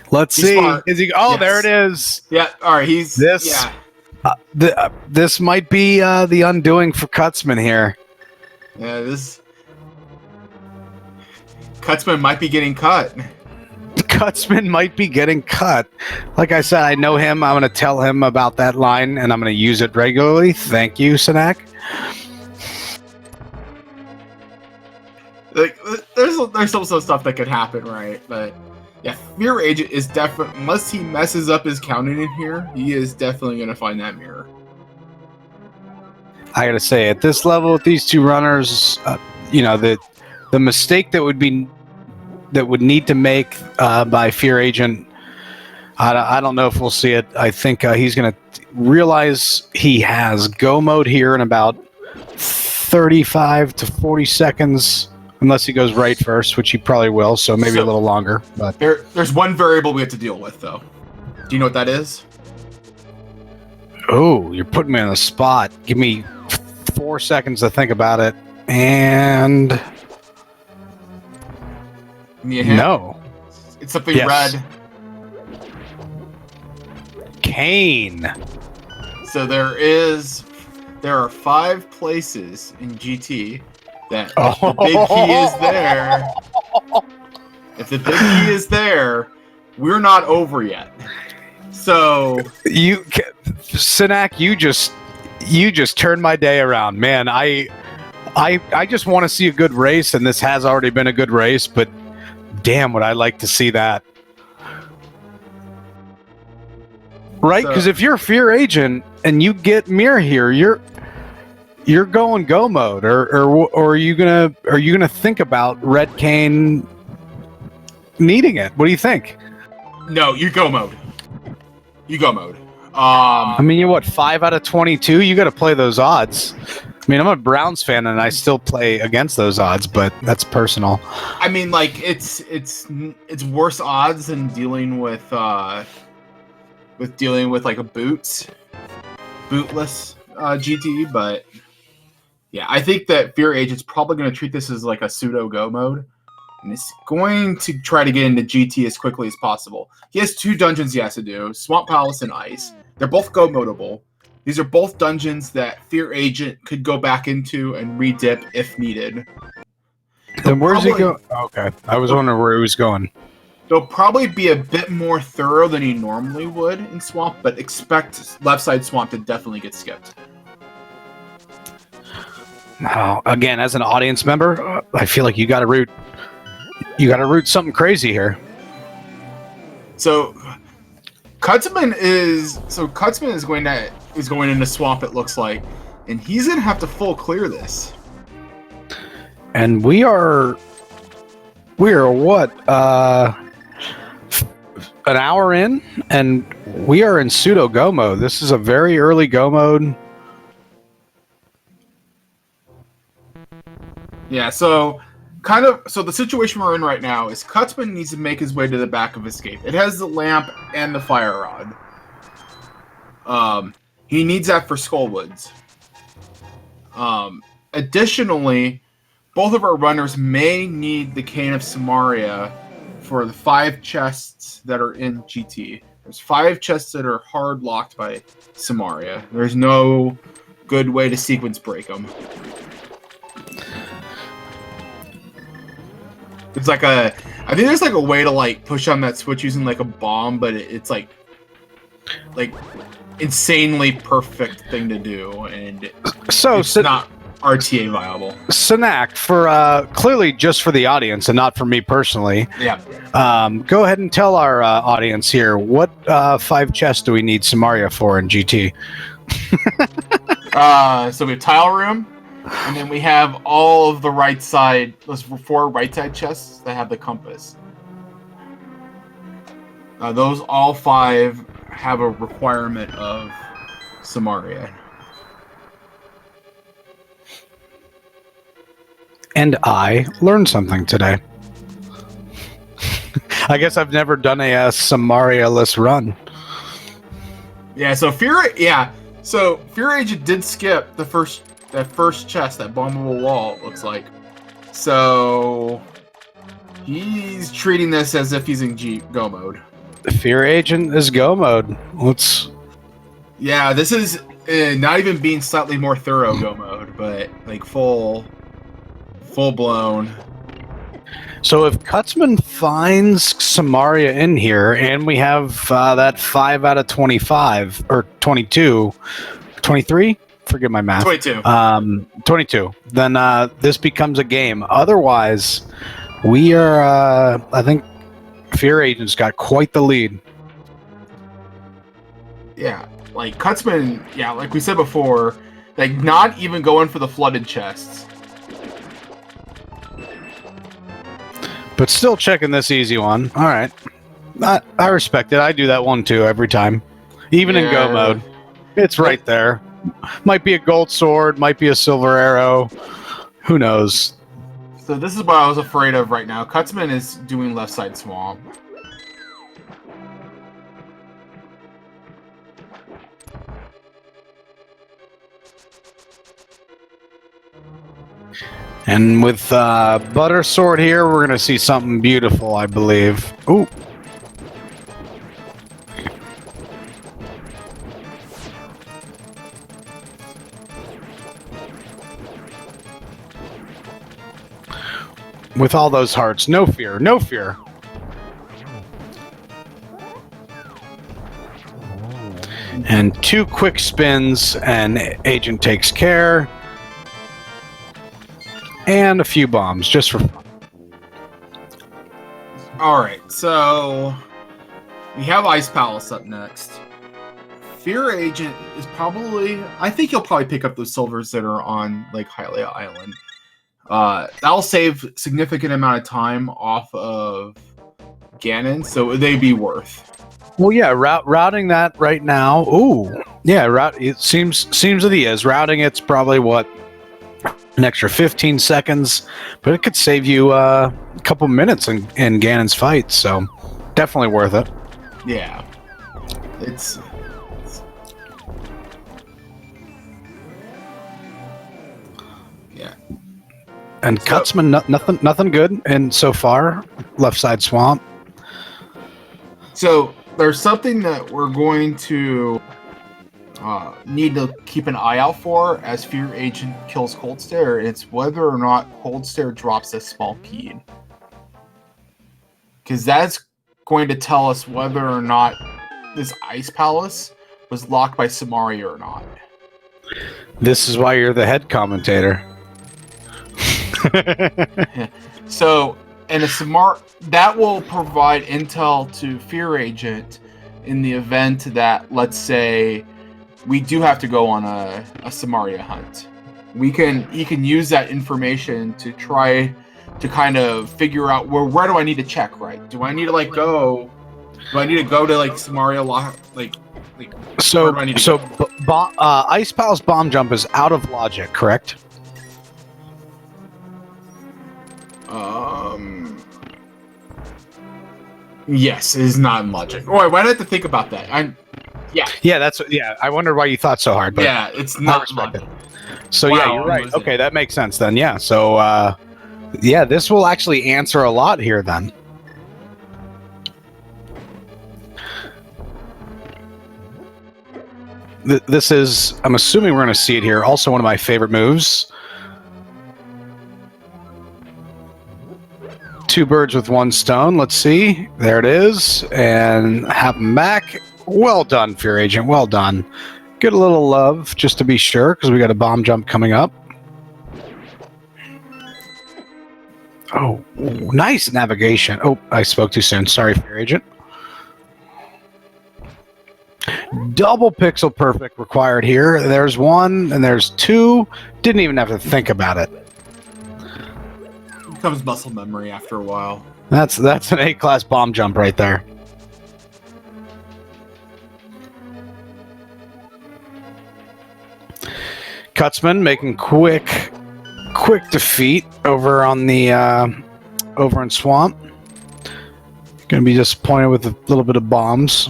S2: Let's see.
S1: Smart.
S2: Is he? Oh,
S1: Yes.
S2: There it is.
S1: Yeah. All right. He's
S2: This.
S1: Yeah.
S2: This might be the undoing for Cutsman here.
S1: Yeah. This Cutsman might be getting cut.
S2: Cutsman might be getting cut. Like I said, I know him. I'm going to tell him about that line, and I'm going to use it regularly. Thank you, Sanak.
S1: Like, there's also stuff that could happen, right? But yeah, Fear Agent is definitely, unless he messes up his counting in here, he is definitely going to find that mirror.
S2: I got to say, at this level with these 2 runners, the mistake that would need to make by Fear Agent, I don't know if we'll see it. I think he's going to realize he has go mode here in about 35 to 40 seconds, unless he goes right first, which he probably will, so maybe a little longer. But
S1: there's one variable we have to deal with, though. Do you know what that is?
S2: Oh, you're putting me on the spot. Give me 4 seconds to think about it. And no.
S1: It's something red.
S2: Kane.
S1: So there are 5 places in GT that if the big key is there. If the big key is there, we're not over yet. So
S2: Sanak, you just turned my day around, man. I just want to see a good race, and this has already been a good race, but damn, would I like to see that. Right? Because if you're Fear Agent and you get mirror here, you're going go mode, or are you gonna think about Red Kane needing it? What do you think?
S1: No, you go mode. You go mode.
S2: I mean, you're what, 5 out of 22? You got to play those odds. I mean, I'm a Browns fan and I still play against those odds, but that's personal.
S1: I mean, like it's worse odds than dealing with like a bootless GT, but yeah, I think that Fear Agent's probably going to treat this as like a pseudo go mode, and it's going to try to get into GT as quickly as possible. He has 2 dungeons he has to do: Swamp Palace and Ice. They're both go modable. These are both dungeons that Fear Agent could go back into and redip if needed.
S2: Then where's he go? Okay, I was wondering where he was going.
S1: They'll probably be a bit more thorough than he normally would in Swamp, but expect left side Swamp to definitely get skipped.
S2: Now, again, as an audience member, I feel like you got to root something crazy here.
S1: So Kutzman is going into Swamp, it looks like, and he's gonna have to full clear this.
S2: And we are what? An hour in, and we are in pseudo go mode. This is a very early go mode.
S1: Yeah, so the situation we're in right now is Kutzman needs to make his way to the back of Escape. It has the lamp and the fire rod. He needs that for Skullwoods. Additionally, both of our runners may need the Cane of Samaria for the 5 chests that are in GT. There's 5 chests that are hard locked by Samaria. There's no good way to sequence break them. It's like I think there's like a way to like push on that switch using like a bomb, but it's like insanely perfect thing to do, and it's not RTA viable.
S2: Sanak, for clearly just for the audience and not for me personally.
S1: Yeah.
S2: Go ahead and tell our audience here, what 5 chests do we need Samaria for in GT?
S1: So we have Tile Room, and then we have all of the right side, those 4 right side chests that have the compass. Those all 5 have a requirement of Samaria.
S2: And I learned something today. I guess I've never done a Samaria-less run.
S1: Yeah, so Fear Agent did skip that first chest, that bombable wall, it looks like. So he's treating this as if he's in go mode.
S2: Fear Agent is go mode.
S1: Yeah, this is not even being slightly more thorough go mode, but like full blown.
S2: So if Kutzman finds Samaria in here, and we have that 5 out of 25, or 22, 23? Forget my math.
S1: 22.
S2: 22. Then this becomes a game. Otherwise, we are, I think, Fear Agent's got quite the lead.
S1: Yeah, like Kutzman, like we said before, like not even going for the flooded chests.
S2: But still checking this easy one. All right. I respect it. I do that one too every time. Even in go mode. It's right there. Might be a gold sword, might be a silver arrow. Who knows?
S1: So this is what I was afraid of right now. Kutzman is doing left side swamp.
S2: And with Butter Sword here, we're going to see something beautiful, I believe. Ooh. With all those hearts, no fear, no fear. And 2 quick spins, and Agent takes care. And a few bombs, just for fun.
S1: Alright, so we have Ice Palace up next. Fear Agent is probably... I think he'll probably pick up those silvers that are on Lake Hylia Island. That'll save significant amount of time off of Ganon, so they'd be worth.
S2: Well, yeah, routing that right now. Ooh, yeah, it seems that he is routing. It's probably what, an extra 15 seconds, but it could save you a couple minutes in Ganon's fight. So definitely worth it.
S1: Yeah, it's Yeah.
S2: And Cutsman, nothing good. And so far, left side swamp.
S1: So there's something that we're going to need to keep an eye out for as Fear Agent kills Cold Stare. It's whether or not Cold Stare drops a small key. Because that's going to tell us whether or not this Ice Palace was locked by Samari or not.
S2: This is why you're the head commentator.
S1: So, and that will provide intel to Fear Agent in the event that, let's say, we do have to go on a Samaria hunt. He can use that information to try to kind of figure out where do I need to check, right? Do I need to go to like Samaria
S2: So Ice Palace bomb jump is out of logic, correct?
S1: Yes, it is not in logic. Oh, why did I have to think about that?
S2: Yeah. I wondered why you thought so hard. But
S1: yeah, it's not logic.
S2: So
S1: wow,
S2: yeah, you're right. Okay, that makes sense then. Yeah. So this will actually answer a lot here then. This is, I'm assuming we're going to see it here. Also, one of my favorite moves. Two birds with one stone. Let's see. There it is. And have them back. Well done, Fear Agent. Well done. Get a little love just to be sure, because we got a bomb jump coming up. Oh, nice navigation. Oh, I spoke too soon. Sorry, Fear Agent. Double pixel perfect required here. There's one and there's two. Didn't even have to think about it.
S1: Becomes muscle memory after a while.
S2: That's an A-class bomb jump right there. Cutsman making quick defeat over on the over in Swamp. Gonna be disappointed with a little bit of bombs.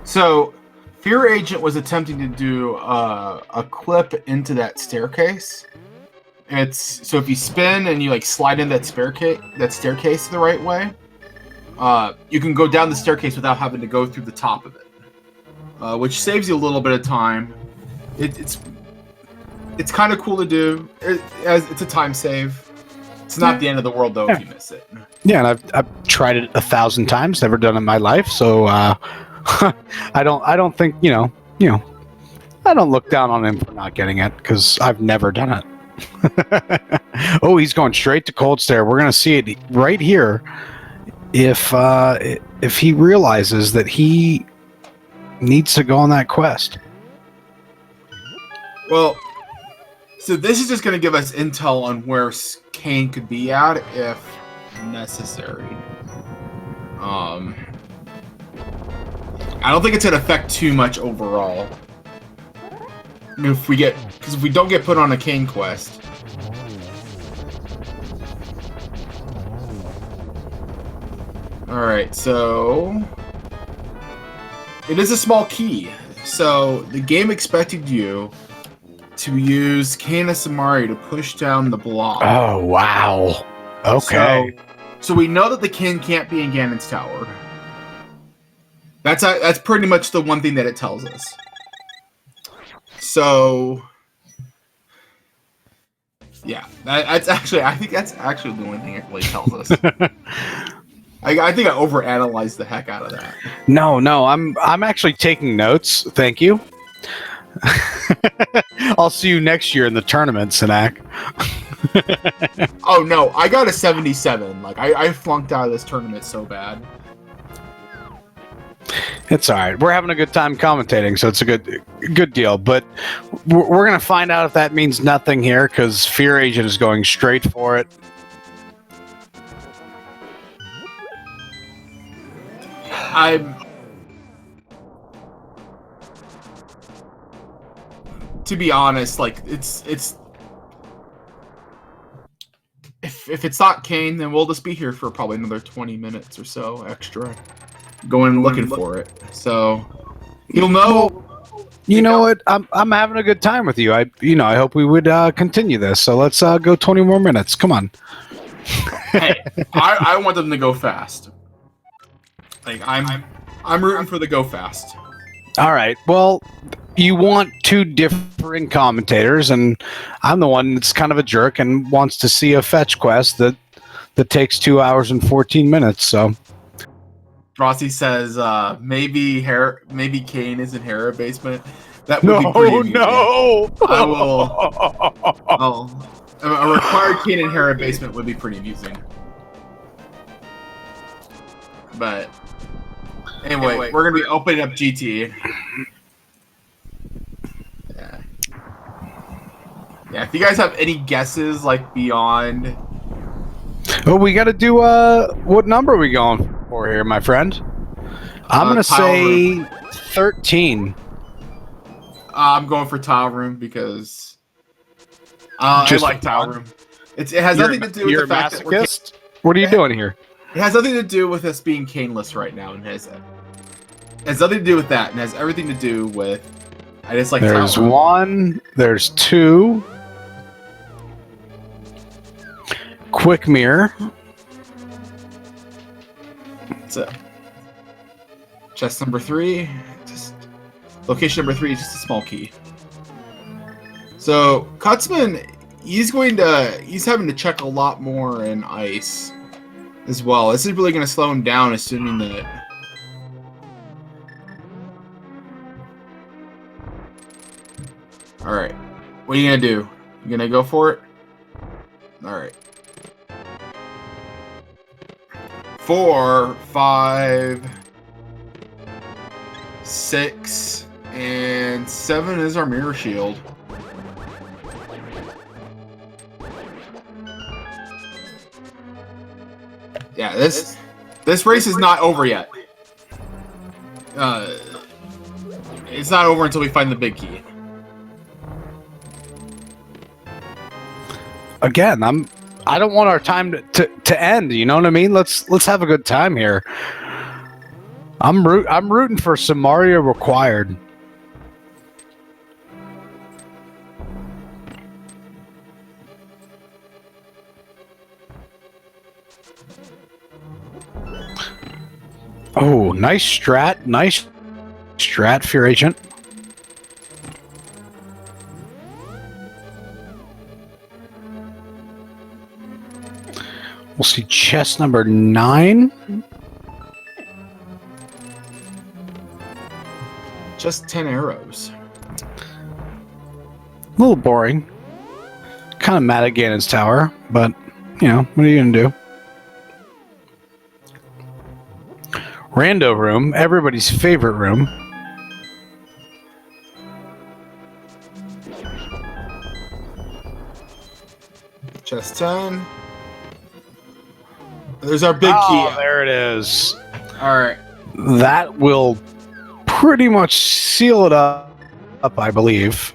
S1: So, Fear Agent was attempting to do a clip into that staircase. So if you spin and you slide in that staircase the right way, you can go down the staircase without having to go through the top of it, which saves you a little bit of time. It's kind of cool to do. It's a time save. It's not the end of the world though if you miss it.
S2: Yeah, and I've tried it 1,000 times. Never done it in my life, so. I don't think I don't look down on him for not getting it because I've never done it. Oh, he's going straight to Cold Stare. We're gonna see it right here. If he realizes that he needs to go on that quest.
S1: Well, so this is just gonna give us intel on where Kane could be at if necessary. I don't think it's going to affect too much overall. Because if we don't get put on a Kane quest. Alright, so it is a small key. So the game expected you to use Kane Samari to push down the block.
S2: Oh, wow. Okay.
S1: So we know that the Kane can't be in Ganon's tower. That's pretty much the one thing that it tells us. So, yeah, I think that's actually the only thing it really tells us. I think I overanalyzed the heck out of that.
S2: No, I'm actually taking notes. Thank you. I'll see you next year in the tournament, Sinak.
S1: Oh no, I got a 77. I flunked out of this tournament so bad.
S2: It's all right. We're having a good time commentating, so it's a good deal. But we're going to find out if that means nothing here, because Fear Agent is going straight for it.
S1: To be honest, it's if it's not Kane, then we'll just be here for probably another 20 minutes or so extra. going and looking for it. So you'll know.
S2: You know what? I'm having a good time with you. I hope we would continue this. So let's go 20 more minutes. Come on.
S1: Hey, I want them to go fast. Like I'm rooting for the go fast.
S2: All right. Well, you want two different commentators, and I'm the one that's kind of a jerk and wants to see a fetch quest that takes 2 hours and 14 minutes. So
S1: Rossi says maybe Kane is in Hera basement. That would be pretty amusing.
S2: No.
S1: I will. A required Kane in Hera basement would be pretty amusing. But anyway, we're gonna be opening up GT. Yeah. If you guys have any guesses, like beyond.
S2: Oh, we got to do what number are we going for here, my friend? I'm gonna say 13.
S1: I'm going for tile room because I like tile room. It has nothing to do with the fact that we're
S2: what are you doing here?
S1: It has nothing to do with us being caneless right now, and it has nothing to do with that, and has everything to do with I just like.
S2: There's one. There's two. Quick mirror.
S1: So, chest number 3. Location number 3 is just a small key. So Kutzman, he's having to check a lot more in ice as well. This is really going to slow him down, assuming that. All right, what are you gonna do? You gonna go for it? All right. 4, 5, 6, and 7 is our mirror shield. Yeah, this race is not over yet. It's not over until we find the big key.
S2: Again, I don't want our time to end. You know what I mean? Let's have a good time here. I'm rooting for some Mario required. Oh, nice strat, FEARAgent. We'll see chest number 9.
S1: Just 10 arrows.
S2: A little boring. Kind of mad at Ganon's tower, but, you know, what are you going to do? Rando room, everybody's favorite room.
S1: Chest 10. There's our big key.
S2: Oh, there it is.
S1: All right.
S2: That will pretty much seal it up, I believe.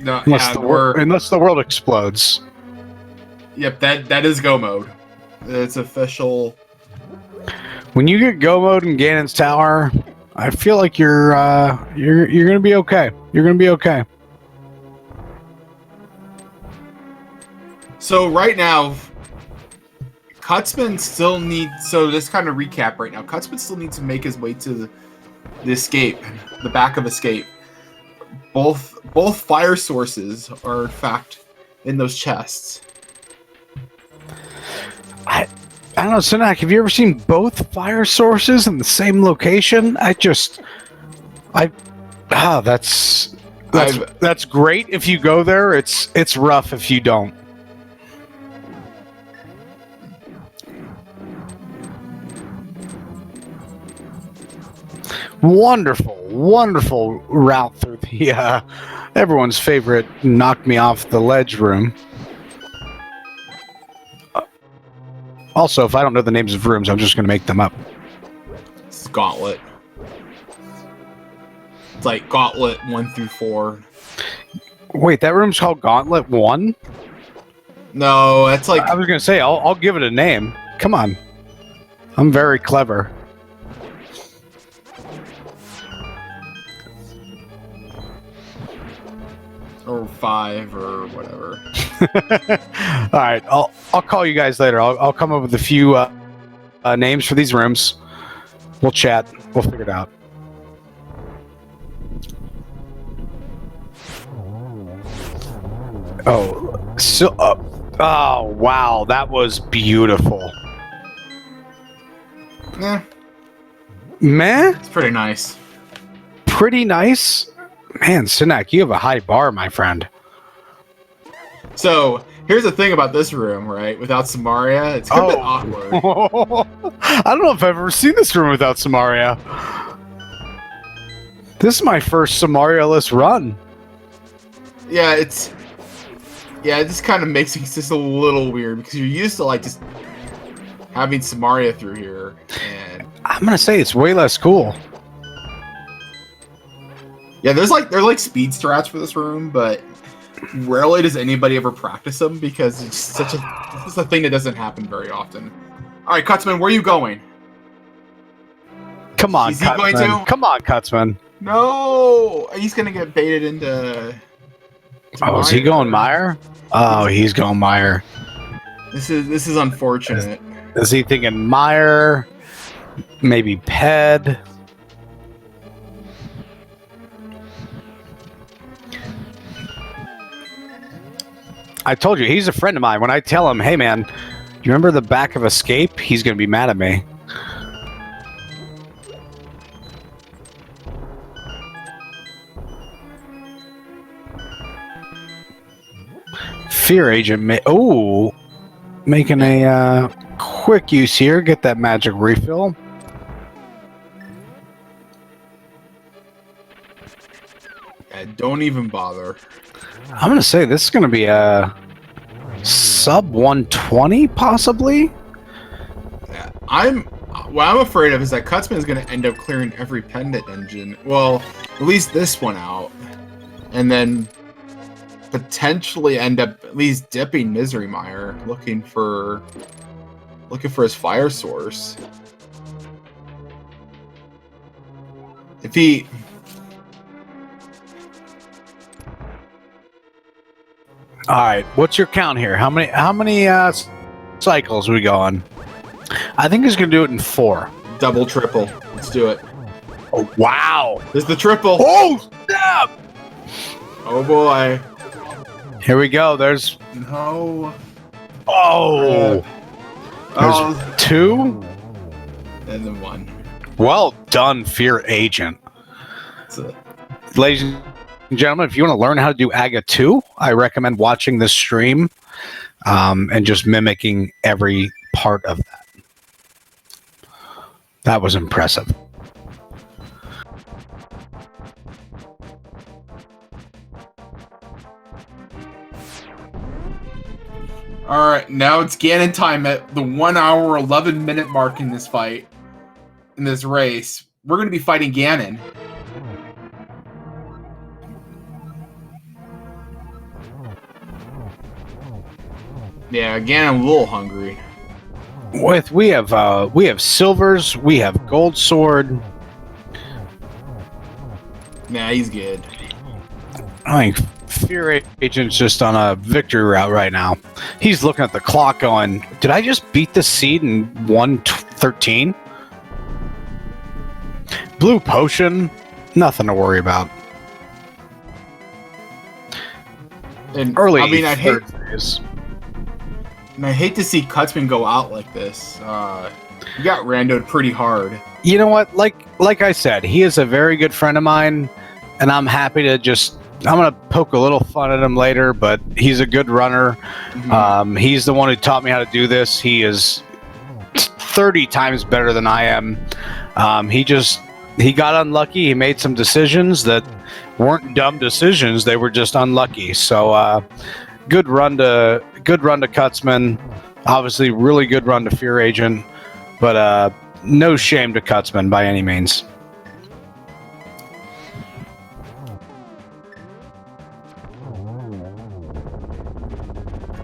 S1: No,
S2: unless the world explodes.
S1: Yep, that is go mode. It's official.
S2: When you get go mode in Ganon's tower, I feel like you're gonna be okay. You're gonna be okay.
S1: So right now, Kutzman still needs. So this kind of recap right now. Kutzman still needs to make his way to the escape, the back of escape. Both fire sources are in fact in those chests.
S2: I don't know, Sinak, have you ever seen both fire sources in the same location? That's great if you go there. It's rough if you don't. Wonderful route through the everyone's favorite knock me off the ledge room. Also, if I don't know the names of rooms, I'm just going to make them up.
S1: It's Gauntlet. It's like Gauntlet 1 through 4.
S2: Wait, that room's called Gauntlet 1?
S1: No, that's like...
S2: I was going to say, I'll give it a name. Come on. I'm very clever.
S1: or 5 or whatever.
S2: All right, I'll call you guys later. I'll come up with a few names for these rooms. We'll chat. We'll figure it out. Oh, so oh wow, that was beautiful.
S1: Yeah,
S2: Man,
S1: it's pretty nice.
S2: pretty nice. Man, Sinek, you have a high bar, my friend.
S1: So here's the thing about this room, right? Without Samaria, it's a bit awkward.
S2: I don't know if I've ever seen this room without Samaria. This is my first Samaria-less run.
S1: Yeah, it just kind of makes it just a little weird because you're used to like just having Samaria through here, and
S2: I'm gonna say it's way less cool.
S1: yeah, there's like speed strats for this room, but rarely does anybody ever practice them because it's a thing that doesn't happen very often. All right, Cutsman, where are you going?
S2: Come on,
S1: Is he going
S2: Cutsman.
S1: to?
S2: Come on, Cutsman.
S1: No, he's gonna get baited into.
S2: Oh, is he going Meyer? Oh, he's going Meyer.
S1: This is unfortunate.
S2: Is he thinking Meyer? Maybe Ped? I told you, he's a friend of mine. When I tell him, hey man, you remember the back of Escape? He's going to be mad at me. FEARAgent making a quick use here. Get that magic refill.
S1: Yeah, don't even bother.
S2: I'm going to say this is going to be a sub 120, possibly.
S1: Yeah, what I'm afraid of is that Cutsman is going to end up clearing every pendant dungeon. Well, at least this one out, and then potentially end up at least dipping Misery Mire, looking for his fire source. If he
S2: All right, what's your count here? How many cycles we going? I think he's gonna do it in 4.
S1: double, triple, let's do it.
S2: Oh wow!
S1: There's the triple.
S2: Oh snap!
S1: Oh boy.
S2: Here we go. There's
S1: No.
S2: there's
S1: Oh,
S2: 2.
S1: and then 1.
S2: Well done, FEARAgent. Ladies and gentlemen, if you want to learn how to do AGA 2, I recommend watching this stream and just mimicking every part of that. That was impressive.
S1: All right, now it's Ganon time at the 1 hour 11-minute mark in this fight, in this race. We're going to be fighting Ganon. Yeah, again, I'm a little hungry.
S2: We have silvers, we have gold sword.
S1: Nah, he's good.
S2: I think FEARAgent's just on a victory route right now. He's looking at the clock going, did I just beat the seed in 1:13? Blue potion, nothing to worry about.
S1: And
S2: Early
S1: I mean, I hate to see Cutsman go out like this. He got randoed pretty hard.
S2: You know what? Like I said, he is a very good friend of mine, and I'm happy to I'm gonna poke a little fun at him later, but he's a good runner.
S1: Mm-hmm.
S2: He's the one who taught me how to do this. He is 30 times better than I am. He got unlucky. He made some decisions that weren't dumb decisions. They were just unlucky. So good run to Cutsman. Obviously, really good run to FEARAgent, but no shame to Cutsman by any means.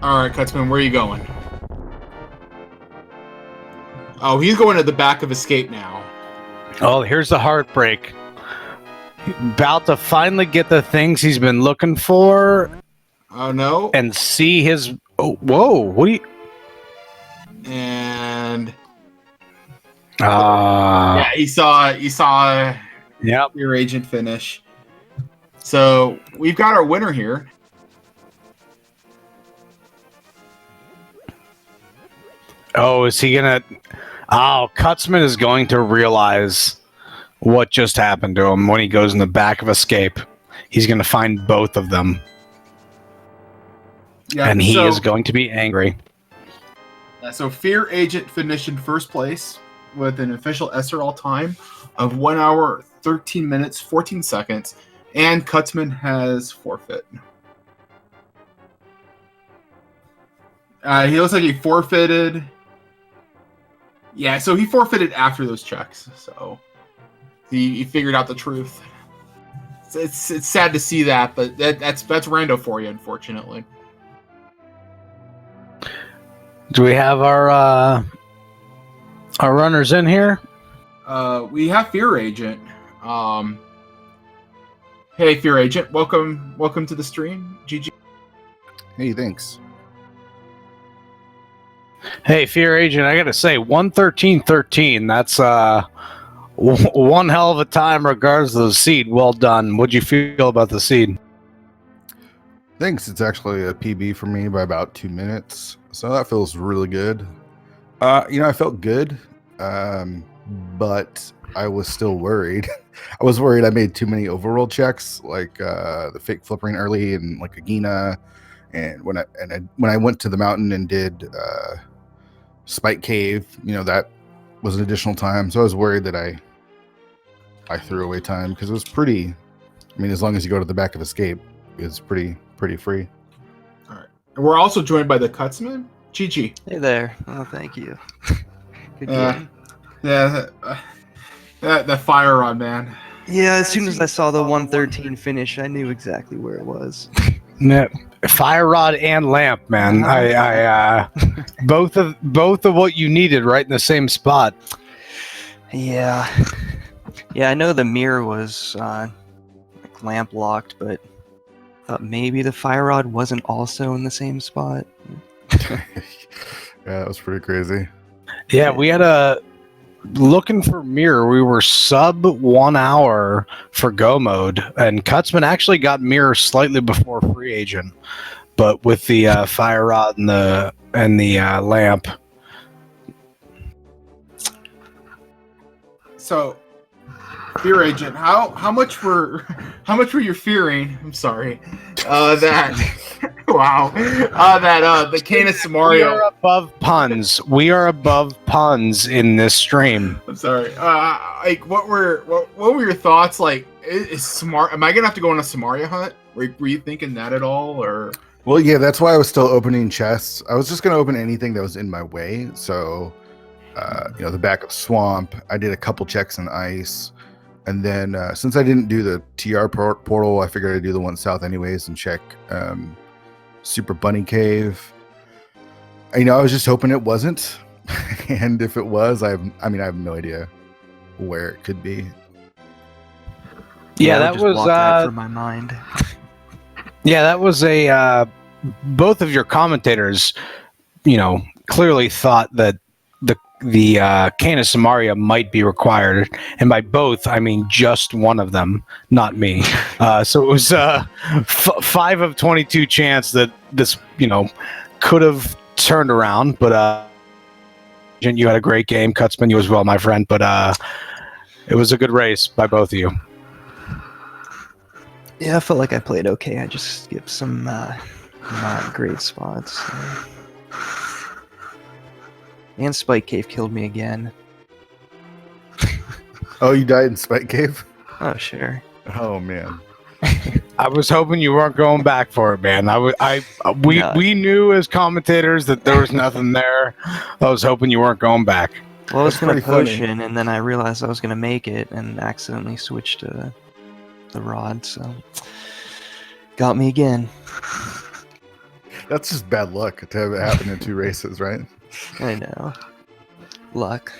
S1: All right, Cutsman, where are you going? Oh, he's going to the back of Escape now.
S2: Oh, here's the heartbreak. About to finally get the things he's been looking for
S1: Oh no!
S2: and see his. Oh, whoa! What do you?
S1: And
S2: Ah,
S1: yeah, he saw
S2: yep.
S1: your agent finish. So we've got our winner here.
S2: Oh, is he gonna? Oh, Kutzman is going to realize what just happened to him when he goes in the back of Escape. He's going to find both of them,
S1: Yeah,
S2: and he
S1: so,
S2: is going to be angry.
S1: So Fear Agent finished in first place with an official SRL time of 1 hour, 13 minutes, 14 seconds, and Kutzman has forfeit. He looks like he forfeited. Yeah, so he forfeited after those checks. So he figured out the truth. It's sad to see that, but that's rando for you, unfortunately.
S2: Do we have our runners in here?
S1: We have Fear Agent. Hey, Fear Agent, welcome to the stream. GG.
S3: Hey, thanks.
S2: Hey, Fear Agent, I got to say, 113.13. That's one hell of a time, regardless of the seed. Well done. What'd you feel about the seed?
S3: Thanks. It's actually a PB for me by about 2 minutes, so that feels really good. I felt good, but I was still worried. I was worried I made too many overroll checks, like the fake flippering early and like a Gina, and when I went to the mountain and did Spike Cave, that was an additional time. So I was worried that I threw away time because it was pretty. I mean, as long as you go to the back of Escape, it's pretty free.
S1: All right. And we're also joined by the Kutzman. GG.
S4: Hey there. Oh, thank you. Good game.
S1: Yeah, that fire rod, man.
S4: Yeah, as soon as I saw the 113 finish, I knew exactly where it was.
S2: Fire rod and lamp, man. I both of what you needed right in the same spot.
S4: Yeah. Yeah, I know the mirror was like lamp locked, but I thought maybe the fire rod wasn't also in the same spot.
S3: Yeah, that was pretty crazy.
S2: Yeah, we had a looking for mirror. We were sub 1 hour for go mode, and Kutzman actually got mirror slightly before Free Agent, but with the fire rod and the lamp.
S1: So, Fear Agent, how much were you fearing? I'm sorry. Wow. The Canis
S2: We are
S1: Mario.
S2: above puns. We are above puns in this stream.
S1: I'm sorry. What were your thoughts? Like, is Smart? Am I gonna have to go on a Samaria hunt? Were you thinking that at all, or?
S3: Well, yeah, that's why I was still opening chests. I was just going to open anything that was in my way. So, the back of Swamp, I did a couple checks in Ice. And then since I didn't do the TR portal, I figured I'd do the one south anyways and check Super Bunny Cave. I was just hoping it wasn't. And if it was, I have no idea where it could be.
S2: Yeah,
S4: I
S2: that
S4: just
S2: was
S4: blocked that from my mind.
S2: Yeah, that was a both of your commentators, clearly thought that the Canis Samaria might be required, and by both I mean just one of them, not me. So it was 5 of 22 chance that this could have turned around, but you had a great game, Kutzman, you as well, my friend. But it was a good race by both of you.
S4: Yeah, I felt like I played okay. I just skipped some not great spots. And Spike Cave killed me again.
S3: Oh, you died in Spike Cave?
S4: Oh, sure.
S3: Oh, man.
S2: I was hoping you weren't going back for it, man. We knew as commentators that there was nothing there. I was hoping you weren't going back.
S4: Well, I was
S3: That's
S4: going to
S3: pretty funny.
S4: potion, and then I realized I was going to make it, and accidentally switched to the rod, so got me again.
S3: That's just bad luck to have it happen in 2 races, right?
S4: I know. Luck.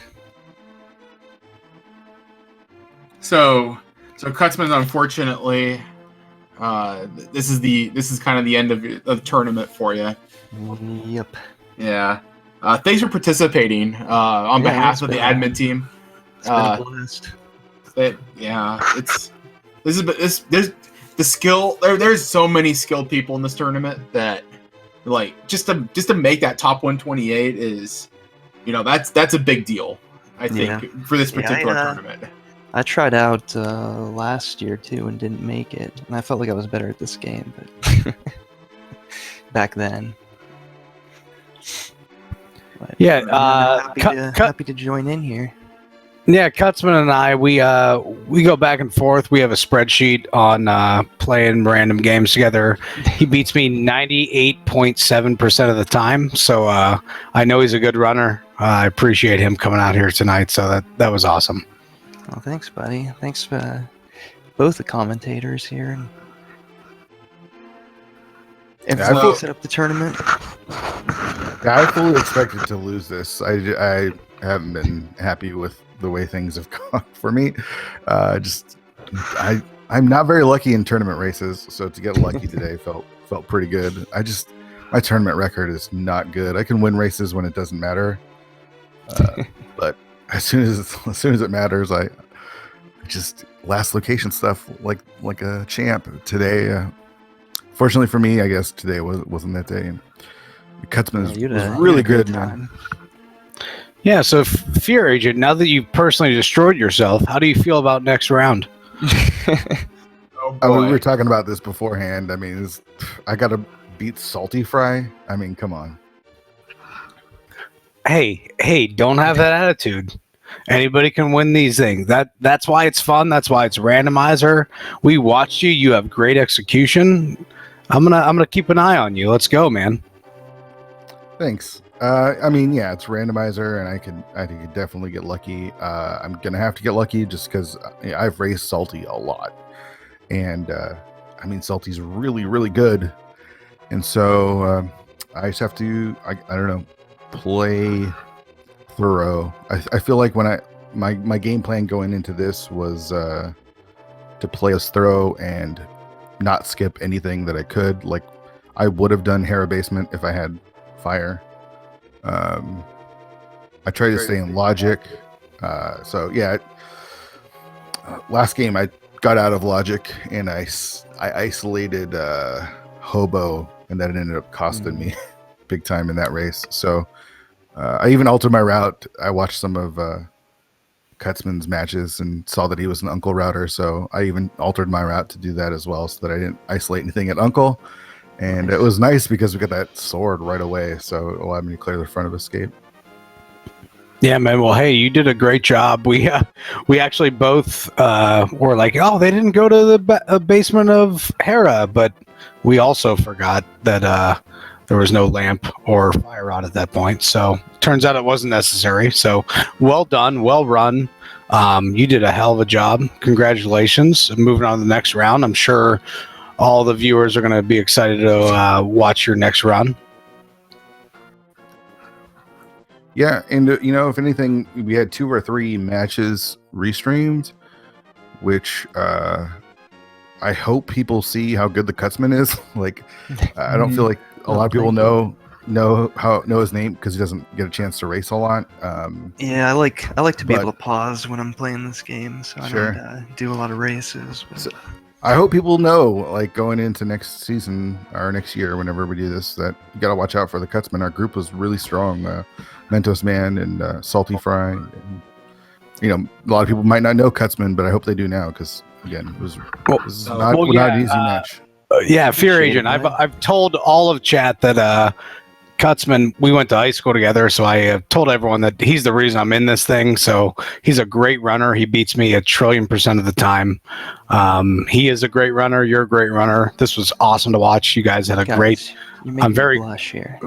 S1: So So Kutzman, unfortunately, this is kind of the end of the tournament for you.
S4: Yep.
S1: Yeah. Thanks for participating on
S4: Yeah,
S1: behalf
S4: it's
S1: of the
S4: been
S1: admin team.
S4: It's been a blast.
S1: There's the skill. There's so many skilled people in this tournament that, like, just to make that top 128 is, that's a big deal. I think for this particular tournament.
S4: I tried out last year too and didn't make it, and I felt like I was better at this game, but back then. But, happy to join in here.
S2: Yeah, Kutzman and I, we go back and forth. We have a spreadsheet on playing random games together. He beats me 98.7% of the time, so I know he's a good runner. I appreciate him coming out here tonight, so that was awesome.
S4: Well, thanks, buddy. Thanks for both the commentators here. Everyone set up the tournament.
S3: Yeah, I fully expected to lose this. I haven't been happy with the way things have gone for me. I'm not very lucky in tournament races, so to get lucky today felt pretty good. My tournament record is not good. I can win races when it doesn't matter, but as soon as it matters, I just last location stuff like a champ today. Fortunately for me, I guess today wasn't that day. And Kutzman was really good, man.
S2: Yeah, so FEARAgent, now that you've personally destroyed yourself, how do you feel about next round?
S3: We were talking about this beforehand. I mean, I got to beat Salty Fry. I mean, come on.
S2: Hey, don't have that attitude. Anybody can win these things. That's why it's fun. That's why it's randomizer. We watched you. You have great execution. I'm gonna keep an eye on you. Let's go, man.
S3: Thanks. I mean, yeah, it's randomizer, and I could definitely get lucky. I'm gonna have to get lucky just because I've raced Salty a lot, and I mean, Salty's really, really good, and so I just have to, I don't know, play thorough. I feel like when my game plan going into this was to play as thorough and not skip anything that I could. Like, I would have done Hera Basement if I had fire. I try to stay in logic. So yeah, last game I got out of logic and I isolated Hobo, and that ended up costing me big time in that race. So I even altered my route. I watched some of Kutzman's matches and saw that he was an Uncle router, so I even altered my route to do that as well, so that I didn't isolate anything at Uncle. And it was nice because we got that sword right away, so it allowed me to clear the front of escape.
S2: Yeah, man. Well, hey, you did a great job. We actually both were like, oh, they didn't go to the basement of Hera, but we also forgot that there was no lamp or fire rod at that point. So turns out it wasn't necessary. So well done, well run. You did a hell of a job. Congratulations. Moving on to the next round. I'm sure all the viewers are going to be excited to watch your next run.
S3: Yeah, and if anything, we had 2 or 3 matches restreamed, which I hope people see how good the Kutzman is. Like, I don't feel like a lot of people know his name because he doesn't get a chance to race a lot.
S4: Yeah, I like to be able to pause when I'm playing this game, so I don't do a lot of races. But...
S3: So, I hope people know, like, going into next season or next year, whenever we do this, that you got to watch out for the Kutzman. Our group was really strong. Mentos Man and Salty Fry. And, a lot of people might not know Kutzman, but I hope they do now because, again, it was not an easy match.
S2: Yeah, FEARAgent. I've told all of chat that Kutzman, we went to high school together, so I have told everyone that he's the reason I'm in this thing. So he's a great runner. He beats me 1,000,000,000% of the time. He is a great runner. You're a great runner. This was awesome to watch. You guys had a great...
S4: I'm very blush here.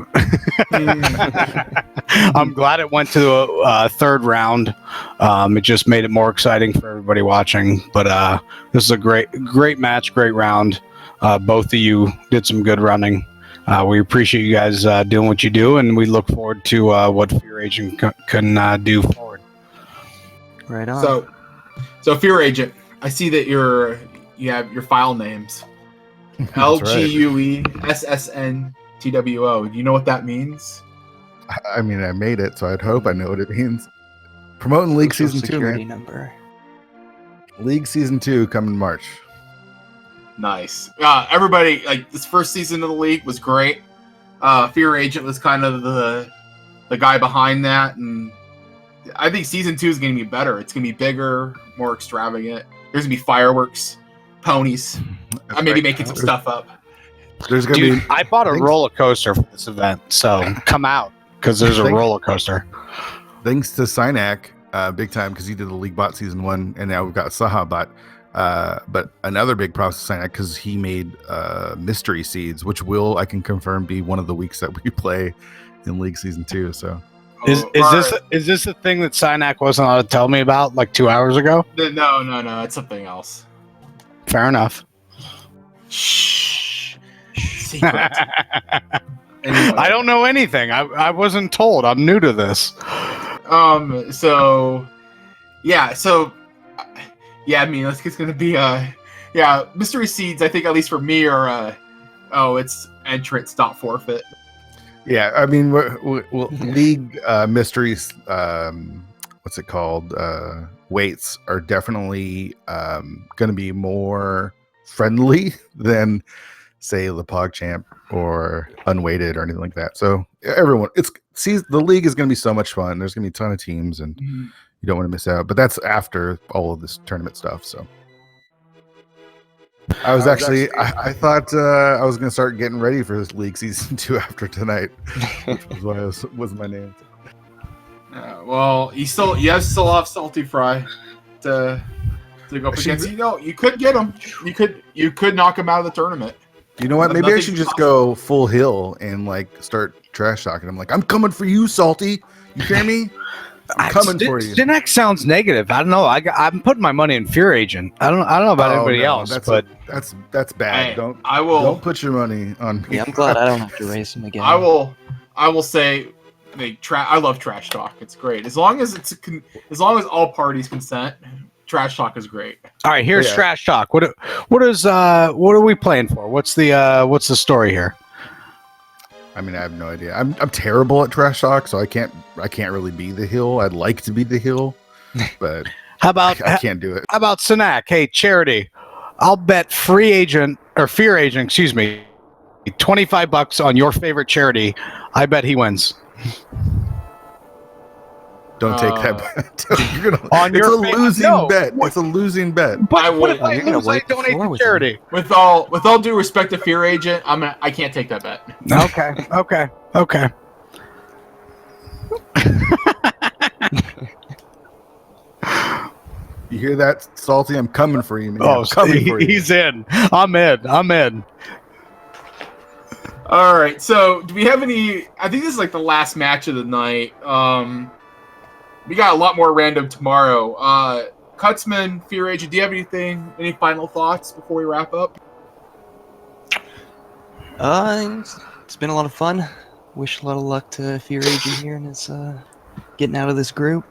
S2: I'm glad it went to a third round. It just made it more exciting for everybody watching. But this is a great match, great round. Both of you did some good running. We appreciate you guys doing what you do, and we look forward to what FEARAgent can do forward.
S4: Right on.
S1: So FEARAgent, I see that you have your file names.
S3: That's
S1: LGUESSNTWO. Do you know what that means?
S3: I mean, I made it, so I'd hope I know what it means. Promoting League
S4: Social
S3: Season 2,
S4: security
S3: man.
S4: number.
S3: League Season 2 coming March.
S1: Nice. Everybody, like, this first season of the league was great. FEARAgent was kind of the guy behind that, and I think season 2 is going to be better. It's going to be bigger, more extravagant. There's going to be fireworks, ponies. I may be making some stuff up.
S3: There's gonna
S2: Dude,
S3: be.
S2: I bought a roller coaster for this event, so come out because there's a roller coaster.
S3: Thanks to Synac, big time, because he did the League Bot Season 1, and now we've got Saha Bot. But another big props to Synac because he made Mystery Seeds, which I can confirm, be one of the weeks that we play in League Season 2. So
S2: Is this the thing that Synac wasn't allowed to tell me about like 2 hours ago?
S1: No. It's something else.
S2: Fair enough.
S1: Shh. Secret. Anyway.
S2: I don't know anything. I wasn't told. I'm new to this.
S1: So I mean, it's gonna be Mystery Seeds. I think at least for me are it's entrance not forfeit.
S3: yeah, I mean, League Mysteries, what's it called? Weights are definitely going to be more friendly than, say, the PogChamp or Unweighted or anything like that. So everyone, the league is going to be so much fun. There's going to be a ton of teams, and you don't want to miss out. But that's after all of this tournament stuff. So I thought I was going to start getting ready for this League Season 2 after tonight, which was why was my name.
S1: Well, you still have Salty Fry to go up against. You could get him. You could knock him out of the tournament.
S3: You know what? Maybe I should just go full hill and like start trash talking. I'm like, I'm coming for you, Salty. You hear me? I'm coming for you.
S2: Synac sounds negative. I don't know. I'm putting my money in FEARAgent. I don't know about anybody else, but
S3: that's bad.
S1: Hey,
S3: don't put your money on me.
S4: Yeah, I'm glad I don't have to race him again.
S1: I will say, I love trash talk. It's great as long as all parties consent. Trash talk is great.
S2: All right, here's trash talk. What are we playing for? What's the story here?
S3: I mean, I have no idea. I'm terrible at trash talk, so I can't really be the hill. I'd like to be the hill, but
S2: how about
S3: I can't do it.
S2: How about Synac? Hey, charity. I'll bet FEARAgent, excuse me, $25 on your favorite charity. I bet he wins.
S3: Don't take that bet. It's a losing bet.
S2: But
S1: I
S2: what if
S1: would.
S2: I
S4: You're gonna
S2: lose? I
S4: wipe the
S2: donate
S4: floor
S2: to
S4: with
S2: charity.
S1: With all due respect to FEARAgent, I can't take that bet.
S2: Okay.
S3: You hear that, Salty? I'm coming for you, man. I'm coming for you.
S2: He's in. I'm in.
S1: All right. So, do we have any? I think this is like the last match of the night. We got a lot more random tomorrow. Cutsman, FEARAgent, do you have any final thoughts before we wrap up?
S4: It's been a lot of fun. Wish a lot of luck to FEARAgent here and his getting out of this group.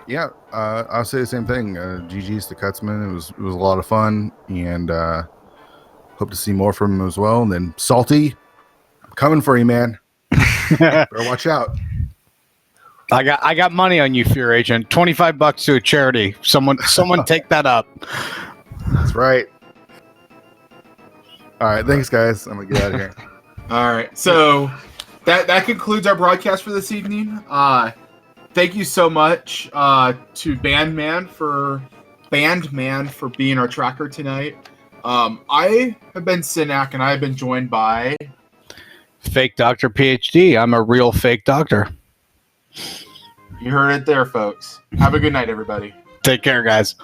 S3: Yeah, I'll say the same thing. GG's to Cutsman. It was a lot of fun, and hope to see more from him as well. And then Salty, I'm coming for you, man. Better watch out.
S2: I got money on you, FEARAgent. $25 to a charity. Someone take that up.
S3: That's right. All right, thanks, guys. I'm gonna get out of here.
S1: All right. So that concludes our broadcast for this evening. Thank you so much to Bandman for being our tracker tonight. I have been Synac, and I have been joined by
S2: Fake Doctor PhD. I'm a real fake doctor.
S1: You heard it there, folks. Have a good night, everybody.
S2: Take care, guys.